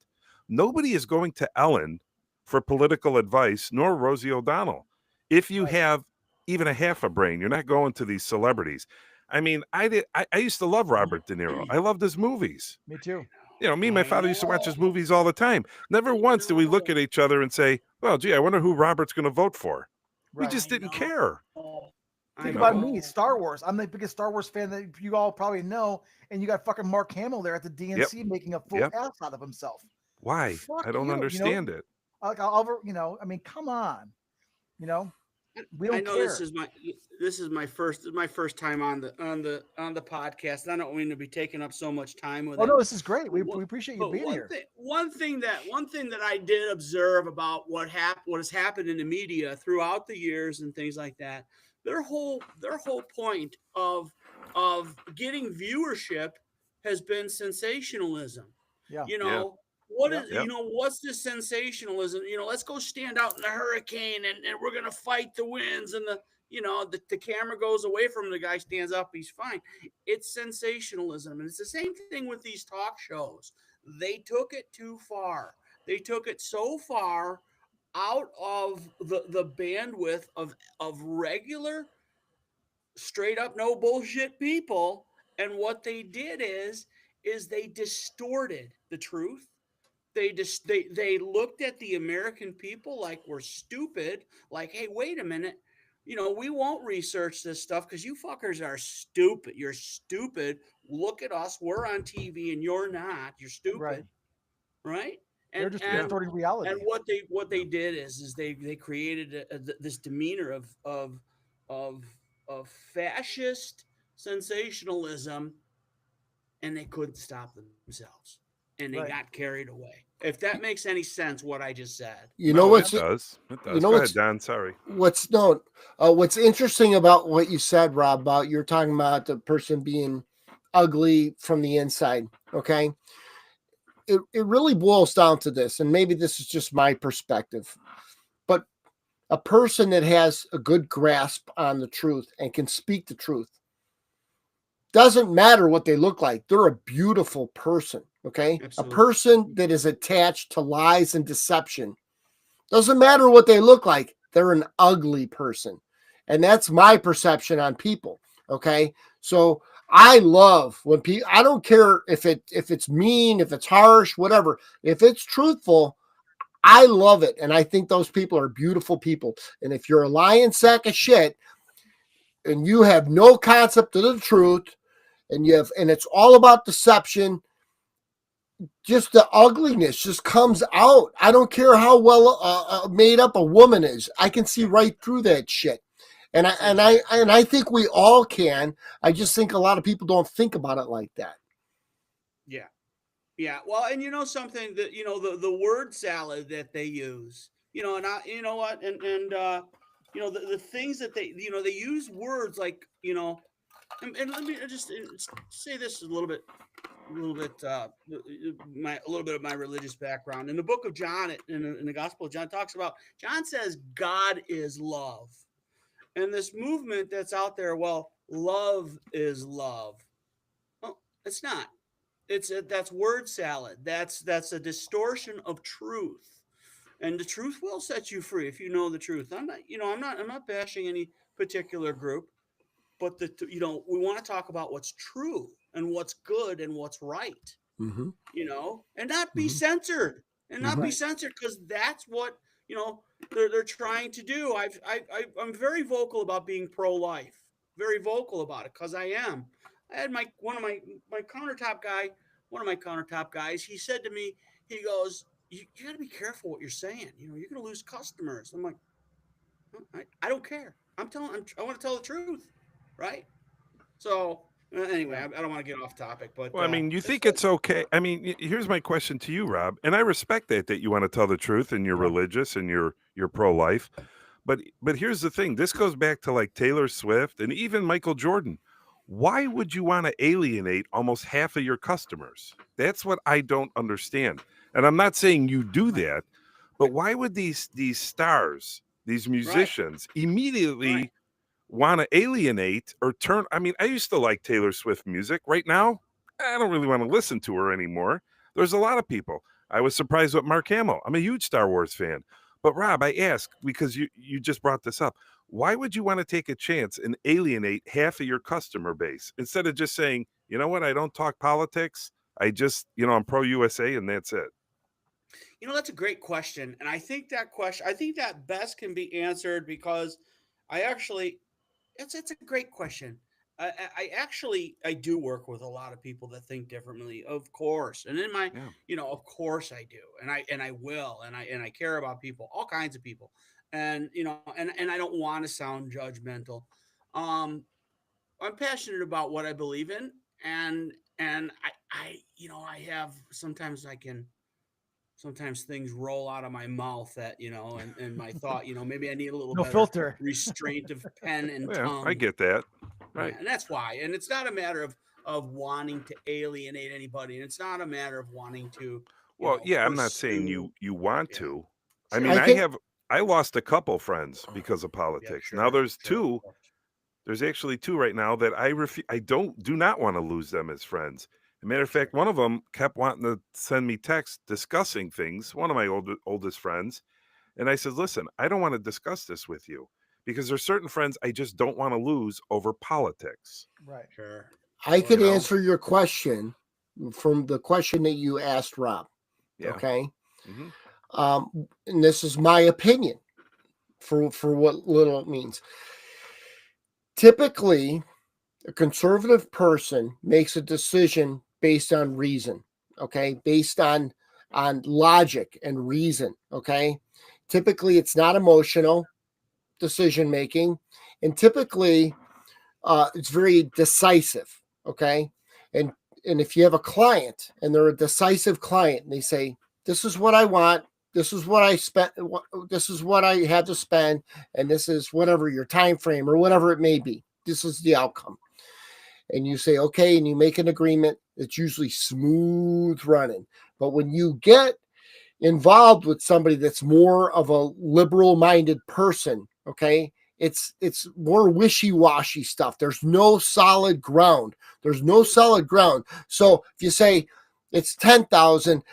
Nobody is going to Ellen for political advice, nor Rosie O'Donnell. If you Right. have even a half a brain, you're not going to these celebrities. I mean, I used to love Robert De Niro. I loved his movies. Me too. You know, me and my father used to watch his movies all the time. Never once did we look at each other and say, well, gee, I wonder who Robert's going to vote for. We Right. just didn't care. Think I about know. me, Star Wars. I'm the biggest Star Wars fan that you all probably know, and you got fucking Mark Hamill there at the DNC making a full Yep. ass out of himself. Why? Fuck I don't you, you know? understand it. Like, you know, I mean, come on, you know, we don't I know care. this is my first time on the podcast. I don't mean to be taking up so much time with Oh it. no, this is great. We But appreciate you But being here. one thing that I did observe about what has happened in the media throughout the years and things like that, their whole point of getting viewership has been sensationalism. Yeah. You know, what Yeah. is Yep. you know, what's the sensationalism? You know, let's go stand out in the hurricane and we're gonna fight the winds, and the camera goes away from him, the guy stands up, he's fine. It's sensationalism. And it's the same thing with these talk shows. They took it too far. They took it so far out of the bandwidth of regular, straight up no bullshit people, And what they did is they distorted the truth. They looked at the American people like we're stupid. Like, hey, wait a minute. We won't research this stuff because you fuckers are stupid. You're stupid. Look at us. We're on TV and you're not. You're stupid. Right? They're just distorting reality. And what they did is they created this demeanor of fascist sensationalism, and they couldn't stop themselves, and they got carried away. If that makes any sense, what I just said. It does. You know Go ahead, Don. Sorry. What's interesting about what you said, Rob, about you're talking about the person being ugly from the inside. Okay. It really boils down to this, and maybe this is just my perspective, but a person that has a good grasp on the truth and can speak the truth, doesn't matter what they look like. They're a beautiful person. Okay. Absolutely. A person that is attached to lies and deception, doesn't matter what they look like. They're an ugly person. And that's my perception on people. Okay. So I love when people, I don't care if it's mean, if it's harsh, whatever, if it's truthful, I love it. And I think those people are beautiful people. And if you're a lying sack of shit and you have no concept of the truth, and it's all about deception, just the ugliness just comes out. I don't care how well made up a woman is. I can see right through that shit. And I think we all can. I just think a lot of people don't think about it like that. Yeah. Yeah. Well, and something that, the word salad that they use, and you know what? And the things that they use words like, and let me just say this a little bit of my religious background. In the book of John, in the Gospel of John, John says God is love. And this movement that's out there, well, love is love. Well, it's not. That's word salad. That's a distortion of truth. And the truth will set you free if you know the truth. I'm not bashing any particular group. But we want to talk about what's true and what's good and what's right, and not be censored because that's what, they're trying to do. I'm very vocal about being pro-life, very vocal about it because I am. I had one of my countertop guys. He said to me, he goes, you got to be careful what you're saying. You're going to lose customers. I'm like, I don't care. I want to tell the truth. Right. So anyway, I don't want to get off topic, but well, I mean, you think it's okay. I mean, here's my question to you, Rob, and I respect that you want to tell the truth and you're religious and you're pro-life. But here's the thing. This goes back to like Taylor Swift and even Michael Jordan. Why would you want to alienate almost half of your customers? That's what I don't understand. And I'm not saying you do that, but why would these stars, these musicians immediately want to alienate or turn? I mean, I used to like Taylor Swift music. Right now, I don't really want to listen to her anymore. There's a lot of people. I was surprised with Mark Hamill. I'm a huge Star Wars fan. But Rob, I ask, because you just brought this up, why would you want to take a chance and alienate half of your customer base instead of just saying, you know what, I don't talk politics. I just, I'm pro-USA and that's it. That's a great question. And I think that best can be answered because it's a great question. I do work with a lot of people that think differently, of course. And in my, of course I do. And I will, and I care about people, all kinds of people. And, and I don't want to sound judgmental. I'm passionate about what I believe in. And I have, sometimes things roll out of my mouth that, and my thought, maybe I need a little filter restraint of pen and tongue. I get that. Right. And that's why. And it's not a matter of wanting to alienate anybody. And it's not a matter of wanting to. I'm not saying you want to. I mean, I lost a couple friends because of politics. Now there's two. There's actually two right now that I do not want to lose them as friends. As a matter of fact, one of them kept wanting to send me texts discussing things, one of my oldest friends. And I said, listen, I don't want to discuss this with you because there's certain friends I just don't want to lose over politics. Right. Sure. I could answer your question from the question that you asked, Rob. Yeah. Okay. Mm-hmm. And this is my opinion for what little it means. Typically, a conservative person makes a decision based on reason. Okay. Based on logic and reason. Okay. Typically, it's not emotional decision making, and typically it's very decisive. Okay. And if you have a client and they're a decisive client and they say, this is what I want, this is what I spent, this is what I had to spend, and this is whatever your time frame or whatever it may be, this is the outcome. And you say, okay, and you make an agreement, it's usually smooth running. But when you get involved with somebody that's more of a liberal minded person, okay, it's more wishy-washy stuff. There's no solid ground. So if you say it's 10,000,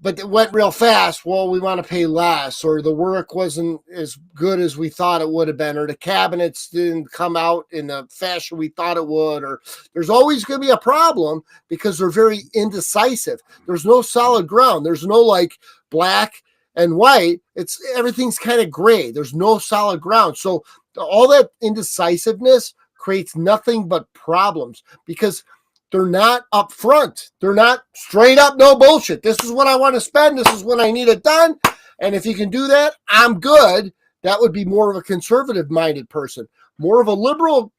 but it went real fast, well, we want to pay less, or the work wasn't as good as we thought it would have been, or the cabinets didn't come out in the fashion we thought it would, or there's always going to be a problem because they're very indecisive. There's no solid ground. There's no like black and white. It's everything's kind of gray. There's no solid ground. So all that indecisiveness creates nothing but problems because they're not upfront. They're not straight up, no bullshit. This is what I want to spend. This is when I need it done. And if you can do that, I'm good. That would be more of a conservative minded person. More of a liberal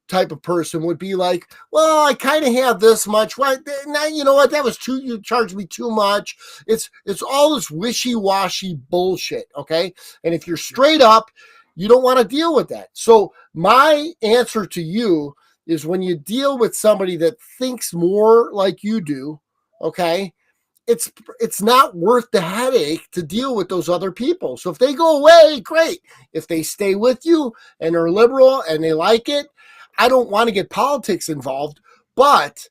type of person would be like, well, I kind of have this much. Right now, you know what? That was too, you charged me too much. It's all this wishy-washy bullshit. Okay. And if you're straight up, you don't want to deal with that. So my answer to you is when you deal with somebody that thinks more like you do, okay, it's not worth the headache to deal with those other people. So if they go away, great. If they stay with you and are liberal and they like it, I don't want to get politics involved, but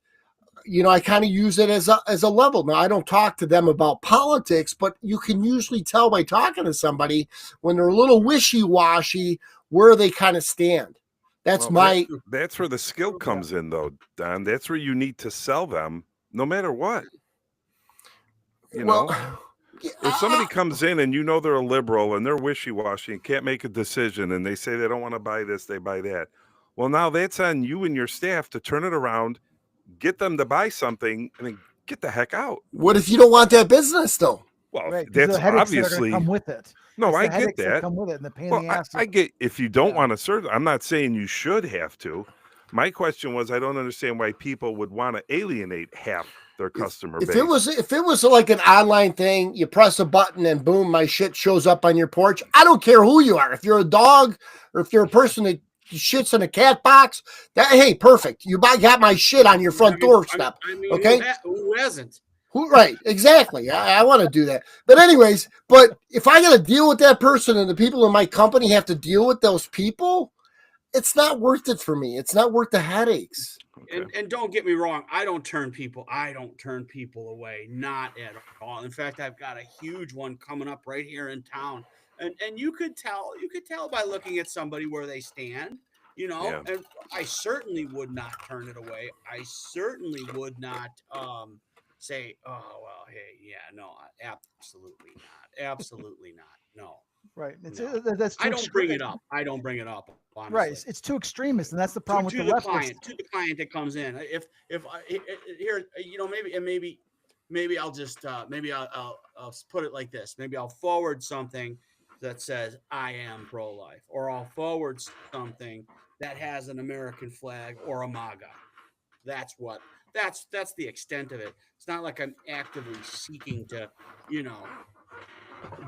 you know, I kind of use it as a level. Now, I don't talk to them about politics, but you can usually tell by talking to somebody when they're a little wishy-washy where they kind of stand. That's that's where the skill comes in, though, Don. That's where you need to sell them, no matter what. You know, if somebody comes in and you know they're a liberal and they're wishy-washy and can't make a decision, and they say they don't want to buy this, they buy that. Well, now that's on you and your staff to turn it around, get them to buy something, and then get the heck out. What if you don't want that business, though? Well, right, that's that obviously come with it. No, I get that. Come with it and the pain well, in the ass. I get if you don't want to serve. I'm not saying you should have to. My question was, I don't understand why people would want to alienate half their customer base. If it was like an online thing, you press a button and boom, my shit shows up on your porch. I don't care who you are. If you're a dog or if you're a person that shits in a cat box, hey, perfect. You got my shit on your front doorstep. Okay, who hasn't? Right, exactly. I want to do that. But anyways, if I got to deal with that person and the people in my company have to deal with those people, it's not worth it for me. It's not worth the headaches. Okay. And don't get me wrong, I don't turn people away, not at all. In fact, I've got a huge one coming up right here in town. And you could tell by looking at somebody where they stand, you know, Yeah. And I certainly would not turn it away. I certainly would not say, oh, well, hey, yeah, no, absolutely not. No. Right. No. That's I don't bring it up. Honestly. Right. It's too extremist, and that's the problem with the client. To the client that comes in. If here, you know, maybe I'll just maybe I'll put it like this. Maybe I'll forward something that says I am pro-life, or I'll forward something that has an American flag or a MAGA. That's the extent of it. It's not like I'm actively seeking to, you know,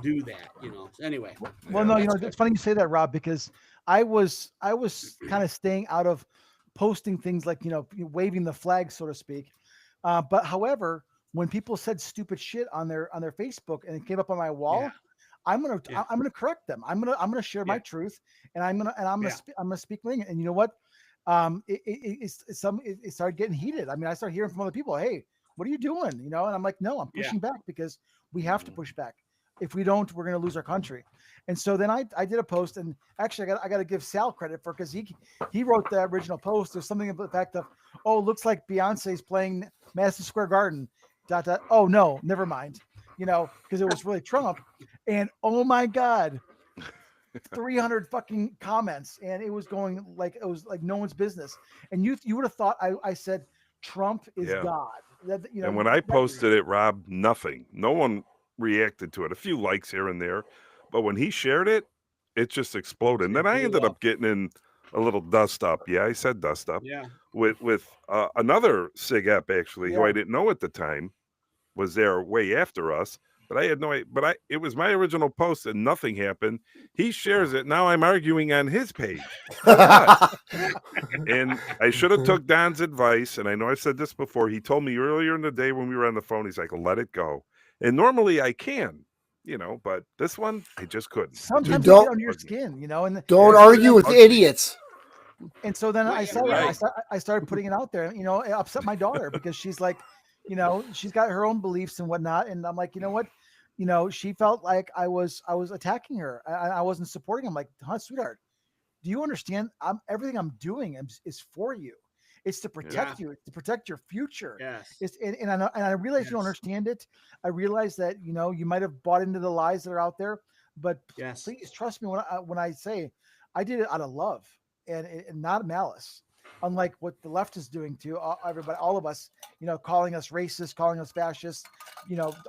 do that, you know. Anyway. Well, no, you know, it's funny you say that, Rob, because I was kind of staying out of posting things like, you know, waving the flag, so to speak. But however, when people said stupid shit on their Facebook and it came up on my wall, I'm gonna correct them. I'm gonna share my truth, and I'm gonna speak. And you know what? It started getting heated. I mean, I started hearing from other people, "Hey, what are you doing?" You know, and I'm like, "No, I'm pushing back because we have to push back." If we don't, we're going to lose our country. And so then I did a post, and actually I got to give Sal credit for, because he wrote the original post. There's something about the fact of, oh, looks like Beyonce's playing Madison Square Garden. ... Oh no, never mind. Because it was really Trump, and oh my God, 300 fucking comments, and it was going like no one's business. And you would have thought I said Trump is God. And when I posted it, Rob, nothing. No one reacted to it. A few likes here and there, but when he shared it, it just exploded. And then I ended up getting in a little dust up. Yeah, I said dust up. Yeah. With another SIG ep actually, who I didn't know at the time, was there way after us. But I had no idea. But it was my original post, and nothing happened. He shares it. Now I'm arguing on his page. And I should have took Don's advice. And I know I said this before. He told me earlier in the day when we were on the phone, he's like, let it go. And normally I can, but this one I just couldn't. Sometimes you get under your skin, and don't argue with idiots. And so then I started putting it out there. It upset my daughter because she's like, she's got her own beliefs and whatnot. And I'm like, you know what? She felt like I was attacking her. I wasn't supporting him. Like, sweetheart, do you understand? Everything I'm doing is for you. It's to protect you. It's to protect your future. Yes. And I realize you don't understand it. I realize that, you might have bought into the lies that are out there, but please trust me when I say I did it out of love and not malice. Unlike what the left is doing to everybody, all of us, calling us racist, calling us fascist,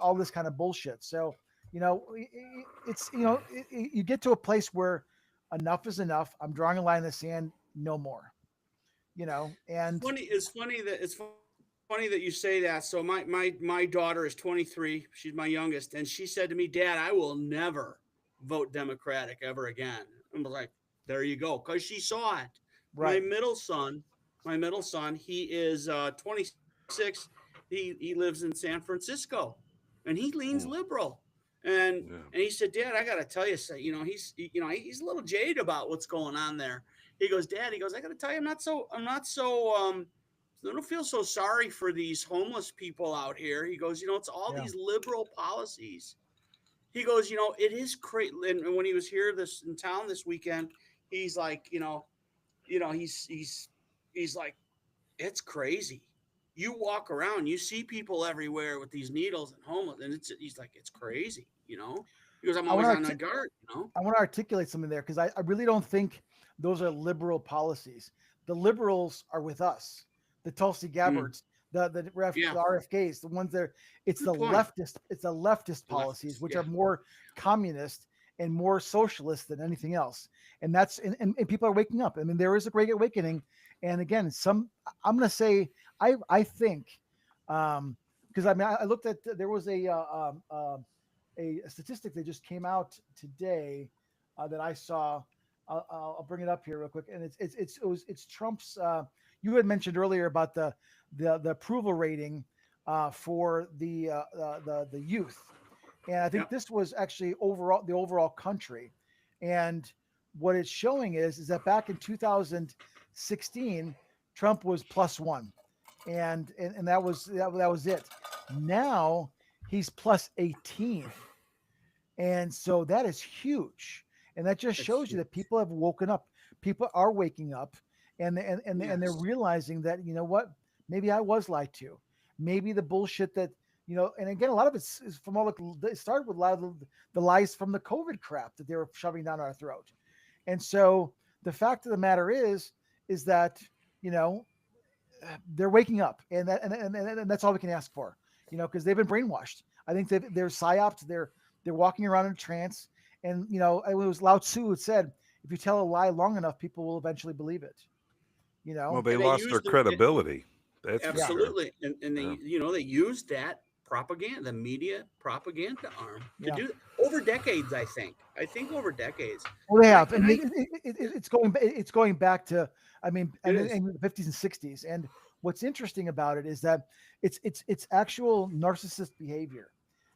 all this kind of bullshit. So, it's, you get to a place where enough is enough. I'm drawing a line in the sand, no more, and it's funny that you say that. So my daughter is 23. She's my youngest. And she said to me, Dad, I will never vote Democratic ever again. I was like, there you go. 'Cause she saw it. Right. My middle son, he is 26. He lives in San Francisco, and he leans liberal. And he said, Dad, I got to tell you, he's a little jaded about what's going on there. He goes, Dad, I got to tell you, I don't feel so sorry for these homeless people out here. He goes, it's all these liberal policies. He goes, it is crazy. And when he was here in town this weekend, he's like, he's like, it's crazy. You walk around, you see people everywhere with these needles and homeless, and he's like, it's crazy, He goes, I'm always on my guard, I want to articulate something there, because I really don't think those are liberal policies. The liberals are with us, the Tulsi Gabbards, the RFKs, the ones that it's the leftist policies, which are more communist and more socialist than anything else. And that's, and people are waking up. I mean, there is a great awakening. And again, I'm going to say, I think, because I looked at, there was a statistic that just came out today that I saw. I'll bring it up here real quick. And it's Trump's, you had mentioned earlier about the approval rating for the youth. And I think this was actually the overall country. And what it's showing is that back in 2016, Trump was +1, and that was it. Now he's +18, and so that is huge. And that just shows you that people have woken up. People are waking up, and they're realizing that, you know what, maybe I was lied to. Maybe the bullshit that, and again, a lot of it is from it started with a lot of the lies from the COVID crap that they were shoving down our throat. And so the fact of the matter is that, they're waking up, and that's all we can ask for, because they've been brainwashed. I think that they're psyops. They're walking around in a trance. And, it was Lao Tzu who said, if you tell a lie long enough, people will eventually believe it. Well, they lost their credibility. That's absolutely. And they, they used that propaganda, the media propaganda arm to do that over decades. I think over decades. Well, they have, and it's going back to, in the 50s and 60s. And what's interesting about it is that it's actual narcissist behavior.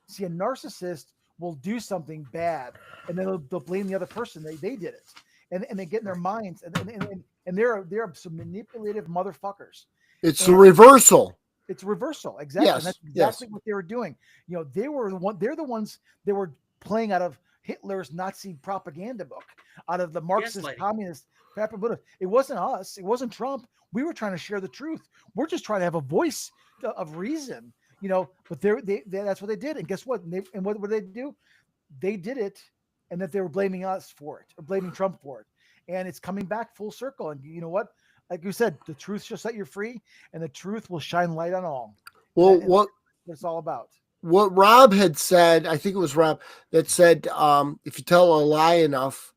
See, a narcissist will do something bad, and then they'll blame the other person. They did it, and they get in their minds, and they're some manipulative motherfuckers. It's a reversal. It's reversal, exactly. Yes, and that's exactly what they were doing. They're the ones that were playing out of Hitler's Nazi propaganda book, out of the Marxist Gaslighting. communist propaganda. It wasn't us. It wasn't Trump. We were trying to share the truth. We're just trying to have a voice of reason, but that's what they did. And guess what? And what did they do? They did it, and that they were blaming us for it, or blaming Trump for it. And it's coming back full circle. And you know what? Like you said, the truth shall set you free, and the truth will shine light on all. Well, And what it's all about. what Rob had said, I think it was Rob that said, if you tell a lie enough,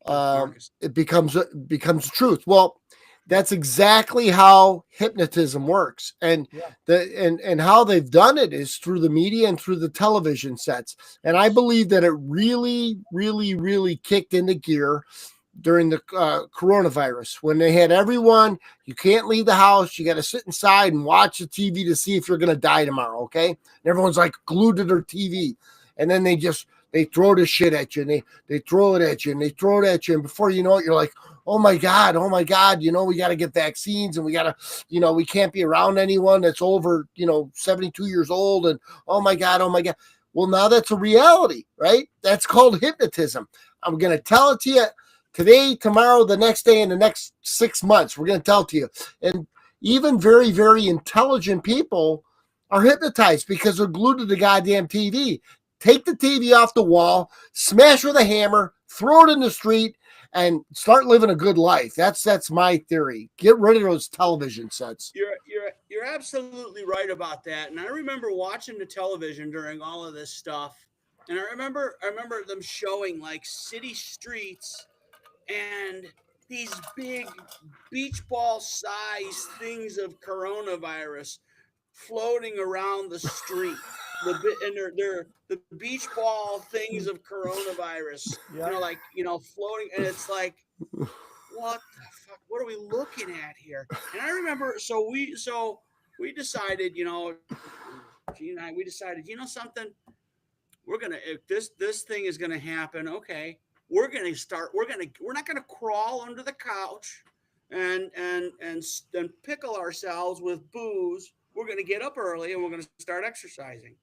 it becomes truth. Well, that's exactly how hypnotism works, and and how they've done it is through the media and through the television sets. And I believe that it really, really, really kicked into gear during the coronavirus, when they had everyone, you can't leave the house, you got to sit inside and watch the TV to see if you're going to die tomorrow. Okay. And everyone's like glued to their TV. And then they throw this shit at you, and they throw it at you, and they throw it at you. And before you know it, you're like, oh my God, we got to get vaccines, and we got to, we can't be around anyone that's over, 72 years old. And oh my God. Well, now that's a reality, right? That's called hypnotism. I'm going to tell it to you today, tomorrow, the next day, in the next 6 months. We're going to tell it to you. And even very, very intelligent people are hypnotized because they're glued to the goddamn TV. Take the TV off the wall, smash with a hammer, throw it in the street, and start living a good life. That's my theory. Get rid of those television sets. You're absolutely right about that. And I remember watching the television during all of this stuff, and I remember them showing like city streets and these big beach ball size things of coronavirus floating around the street. They're the beach ball things of coronavirus, floating. And it's like, what the fuck? What are we looking at here? And I remember, so we decided, Gene and I, decided, something, if this thing is gonna happen, okay. We're not going to crawl under the couch and pickle ourselves with booze. We're going to get up early and we're going to start exercising.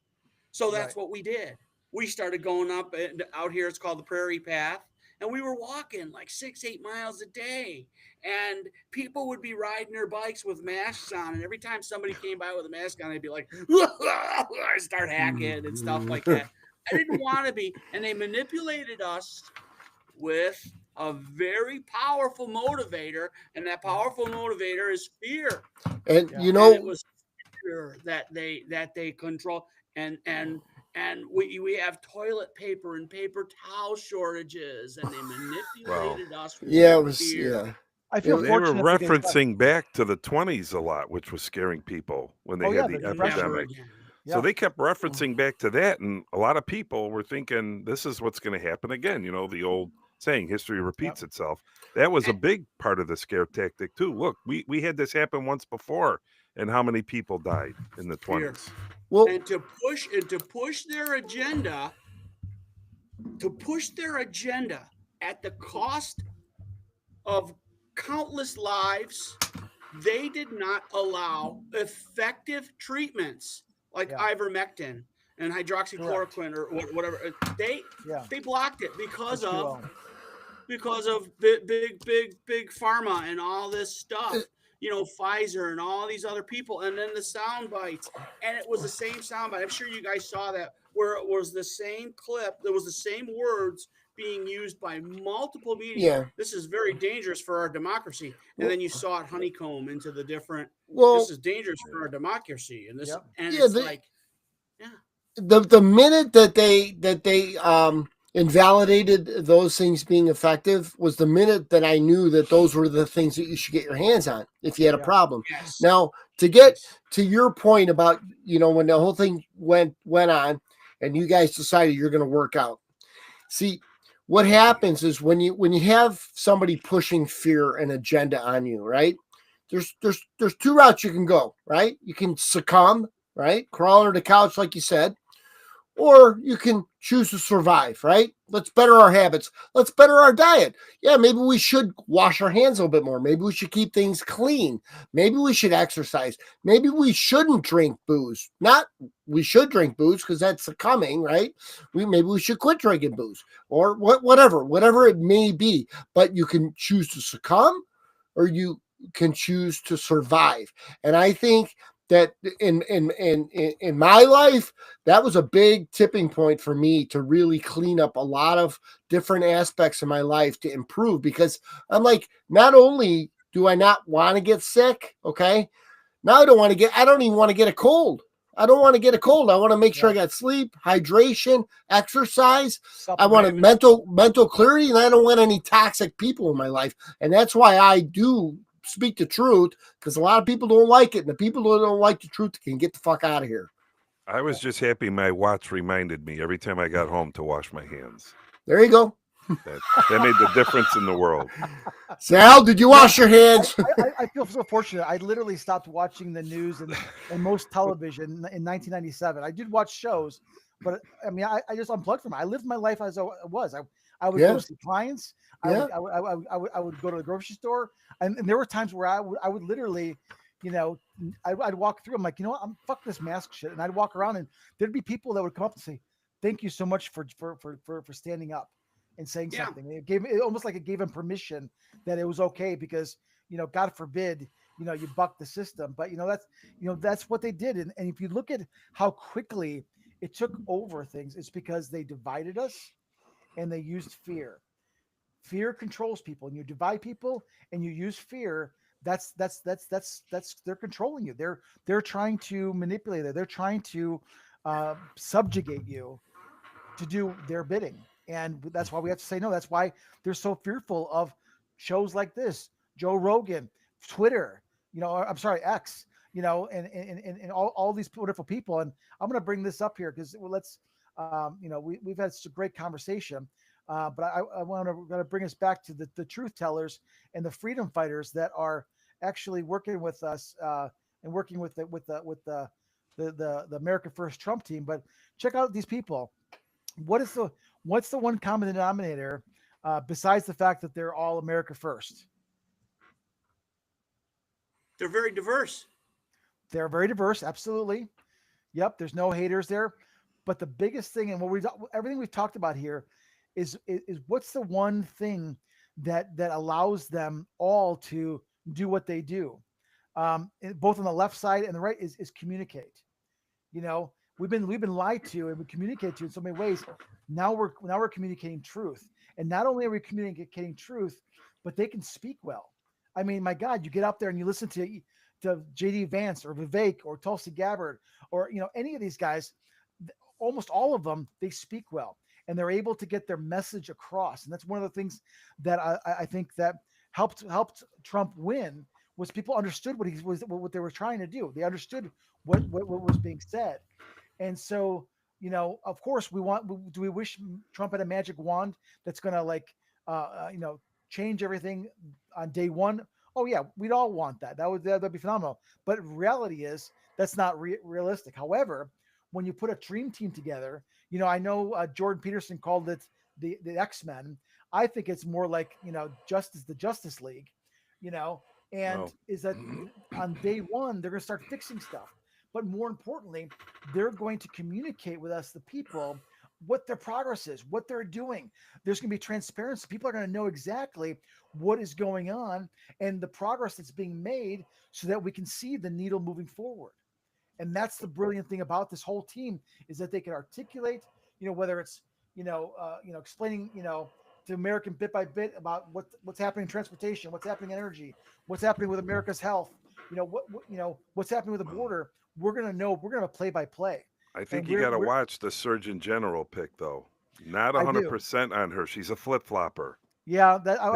So that's what we did. We started going up out here. It's called the Prairie Path. And we were walking like 6-8 miles a day. And people would be riding their bikes with masks on. And every time somebody came by with a mask on, they'd be like, I start hacking and stuff like that. I didn't want to be. And they manipulated us with a very powerful motivator, and that powerful motivator is fear. And and it was fear that they control. And we have toilet paper and paper towel shortages, and they manipulated us. It was fear. I feel they were fortunate referencing back to the 20s a lot, which was scaring people when they had the epidemic. So they kept referencing back to that, and a lot of people were thinking this is what's going to happen again. The old saying, history repeats itself. That was a big part of the scare tactic too. Look, we had this happen once before, and how many people died in the 20s? Well, and to push their agenda, at the cost of countless lives, they did not allow effective treatments like ivermectin and hydroxychloroquine or whatever. They blocked it because of big pharma and all this stuff. Pfizer and all these other people, and then the sound bites, and it was the same sound bite. I'm sure you guys saw that, where it was the same clip. There was the same words being used by multiple media. This is very dangerous for our democracy. And then you saw it honeycomb into the different. This is dangerous for our democracy, and this the minute that they invalidated those things being effective was the minute that I knew that those were the things that you should get your hands on if you had a problem. Yes. Now, to get to your point about, when the whole thing went on and you guys decided you're going to work out. See, what happens is when you have somebody pushing fear and agenda on you, right? There's two routes you can go, right? You can succumb, right? Crawl under the couch, like you said, or you can choose to survive, right? Let's better our habits. Let's better our diet. Yeah, maybe we should wash our hands a little bit more. Maybe we should keep things clean. Maybe we should exercise. Maybe we shouldn't drink booze. Not we should drink booze because that's coming, right? Maybe we should quit drinking booze or whatever it may be. But you can choose to succumb or you can choose to survive. And I think that in my life, that was a big tipping point for me to really clean up a lot of different aspects of my life to improve, because I'm like, not only do I not want to get sick, okay, now I don't even want to get a cold. I don't want to get a cold. I want to make sure I got sleep, hydration, exercise. I want a mental clarity, and I don't want any toxic people in my life. And that's why I do speak the truth, because a lot of people don't like it, and the people who don't like the truth can get the fuck out of here. I was just happy my watch reminded me every time I got home to wash my hands. There you go. That made the difference in the world. Sal, did you wash your hands? I feel so fortunate. I literally stopped watching the news and most television in 1997. I did watch shows, but I mean, I just unplugged from it. I lived my life as I was. I would go see clients. I would go to the grocery store, and there were times where I would literally, you know, I'd walk through. I'm like, you know what? Fuck this mask shit, and I'd walk around, and there'd be people that would come up and say, "Thank you so much for standing up and saying something." It almost like it gave him permission that it was okay, because, you know, God forbid, you know, you buck the system, but that's what they did. And if you look at how quickly it took over things, it's because they divided us and they used fear. Fear controls people, and you divide people and you use fear. That's they're controlling you. They're trying to manipulate it. They're trying to subjugate you to do their bidding. And that's why we have to say no. That's why they're so fearful of shows like this, Joe Rogan, Twitter, X, and all these wonderful people. And I'm going to bring this up here because we've had such a great conversation. But I want to bring us back to the truth tellers and the freedom fighters that are actually working with us and working with the America First Trump team. But check out these people. What's the one common denominator besides the fact that they're all America First? They're very diverse. They're very diverse. Absolutely. Yep. There's no haters there. But the biggest thing, and everything we've talked about here, is what's the one thing that allows them all to do what they do, both on the left side and the right, is communicate. You know, we've been lied to, and we communicate to in so many ways. Now we're communicating truth, and not only are we communicating truth, but they can speak well. I mean, my God, you get up there and you listen to JD Vance or Vivek or Tulsi Gabbard or any of these guys. Almost all of them, they speak well, and they're able to get their message across. And that's one of the things that I think that helped Trump win, was people understood what they were trying to do. They understood what was being said. And so, of course, do we wish Trump had a magic wand that's going to change everything on day one? Oh yeah, we'd all want that. That'd be phenomenal. But reality is that's not realistic. However, when you put a dream team together, I know Jordan Peterson called it the X-Men. I think it's more like, the Justice League, is that on day one, they're going to start fixing stuff. But more importantly, they're going to communicate with us, the people, what their progress is, what they're doing. There's going to be transparency. People are going to know exactly what is going on and the progress that's being made, so that we can see the needle moving forward. And that's the brilliant thing about this whole team, is that they can articulate, whether it's, explaining, to American bit by bit about what's happening in transportation, what's happening in energy, what's happening with America's health, what's happening with the border. We're going to know, we're going to play by play. I think you got to watch the Surgeon General pick, though. Not 100% on her. She's a flip-flopper. Yeah, I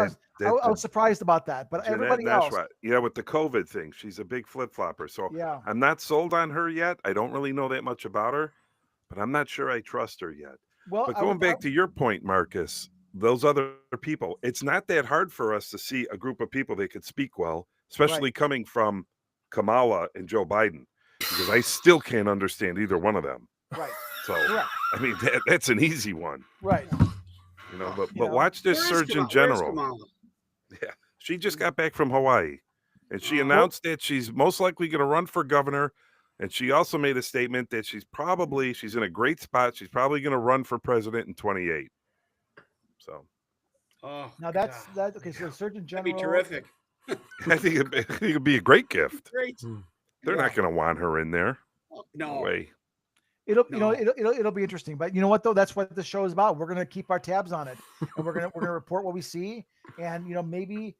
was surprised about that, but Jeanette everybody else. Yeah, with the COVID thing, she's a big flip-flopper. So yeah. I'm not sold on her yet. I don't really know that much about her, but I'm not sure I trust her yet. Well, but going back to your point, Marcus, those other people, it's not that hard for us to see a group of people that could speak well, especially coming from Kamala and Joe Biden, because I still can't understand either one of them. Right. So Correct. I mean that's an easy one. Right. You know, but You know, watch this Where's Surgeon Where's General. Kamala? Yeah, she just got back from Hawaii, and she Oh. announced that she's most likely going to run for governor. And she also made a statement that she's in a great spot. She's probably going to run for president in 28. So Oh, Now that's God. that. Okay, so Surgeon That'd General. be terrific. I think it'd be a great gift. Great. They're not going to want her in there. No No. way. It'll No. it'll be interesting. But you know what though? That's what the show is about. We're gonna keep our tabs on it, and we're gonna report what we see. And maybe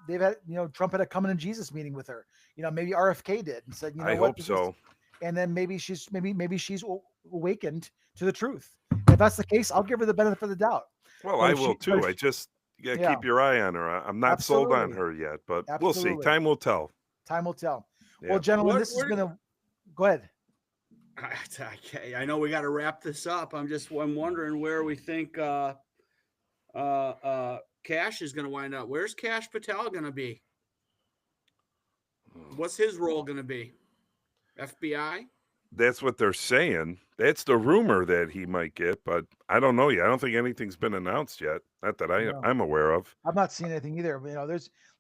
they've had Trump had a coming to Jesus meeting with her. Maybe RFK did and said, I hope so. And then maybe she's awakened to the truth. If that's the case, I'll give her the benefit of the doubt. Well, But I if will she- too. but if I she- just you gotta Yeah. keep your eye on her. I'm not sold on Absolutely. her yet, but we'll see. Absolutely. Time will tell. Time will tell. Yeah. Well, gentlemen, What- this has what- been a. Go ahead. I know we got to wrap this up. I'm wondering where we think Cash is going to wind up. Where's Cash Patel going to be? What's his role going to be? FBI? That's what they're saying. That's the rumor that he might get, but I don't know yet. I don't think anything's been announced yet. Not that No. I'm aware of. I'm not seeing anything either. But,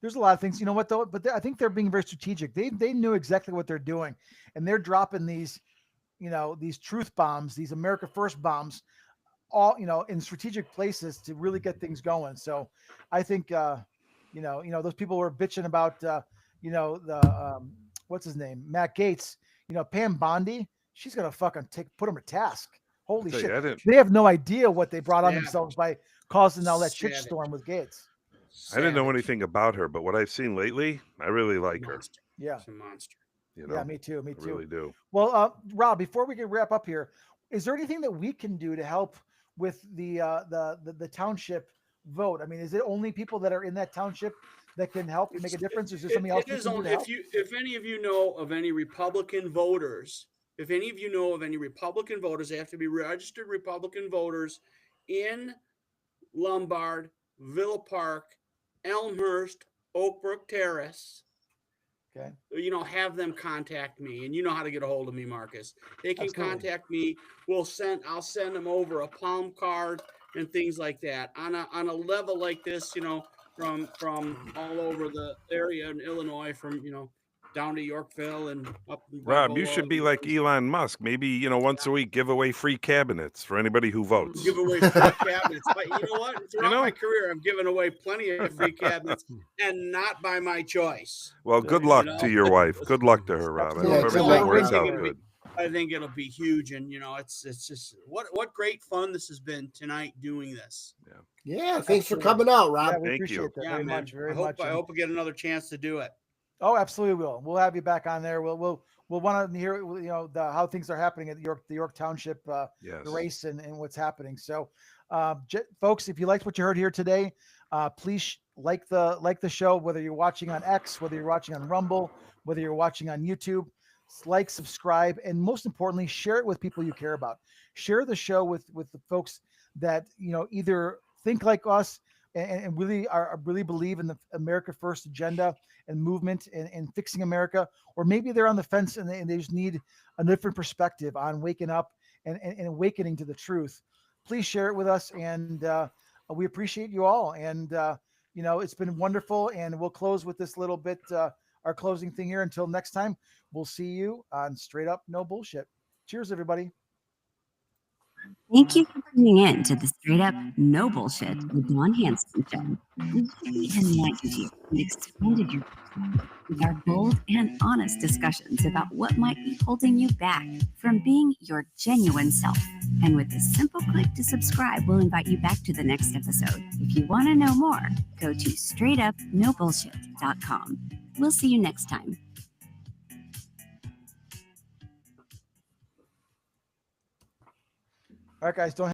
there's a lot of things. You know what though? But I think they're being very strategic. They knew exactly what they're doing, and they're dropping these, these truth bombs, these America First bombs, all in strategic places to really get things going. So, I think those people were bitching about what's his name, Matt Gaetz. Pam Bondi, she's gonna fucking put him to task. Holy Tell you, shit! I didn't- They have no idea what they brought on Yeah. themselves by causing all that Savage. shitstorm with Gaetz. I didn't know Savage. anything about her, but what I've seen lately, I really like her. Monster. Yeah, She's a monster. yeah, me too, me I too. really do. Well, Rob, before we can wrap up here, is there anything that we can do to help with the township vote? I mean, is it only people that are in that township that can help make a difference? Or is there something else? It is we can do only to help? if any of you know of any Republican voters, they have to be registered Republican voters in Lombard, Villa Park, Elmhurst, Oakbrook Terrace. Okay. Have them contact me, and you know how to get a hold of me, Marcus. They can Absolutely. contact me. I'll send them over a palm card and things like that on a level like this. From all over the area in Illinois, from down to Yorkville and up. Rob, you should be like Elon Musk. Maybe, once a week, give away free cabinets for anybody who votes. Give away free cabinets. But you know what? Throughout my career, I've given away plenty of free cabinets, and not by my choice. Well, good luck to your wife. Good luck to her, Rob. I hope Absolutely. everything works out It'll be- good. I think it'll be huge, and it's just what great fun this has been tonight doing this. Yeah, thanks for Absolutely. coming out, Rob. Yeah, we Thank appreciate you. that Yeah, very man. much, very I hope much. I hope we get another chance to do it. Oh, absolutely will. We'll have you back on there. We'll want to hear how things are happening at the York Township Yes. the race and what's happening. So, folks, if you liked what you heard here today, please like the show, whether you're watching on X, whether you're watching on Rumble, whether you're watching on YouTube. Like, subscribe, and most importantly, share it with people you care about. Share the show with the folks that either think like us and really really believe in the America First agenda and movement and fixing America, or maybe they're on the fence and they just need a different perspective on waking up and awakening to the truth. Please share it with us, and we appreciate you all. And it's been wonderful, and we'll close with this little bit. Our closing thing here. Until next time, we'll see you on Straight Up No Bullshit. Cheers, everybody. Thank you for tuning in to the Straight Up No Bullshit with Dawn Hanson show. We enlightened you and expanded your perspective with our bold and honest discussions about what might be holding you back from being your genuine self. And with a simple click to subscribe, we'll invite you back to the next episode. If you want to know more, go to straightupnobullshit.com. We'll see you next time. All right, guys, don't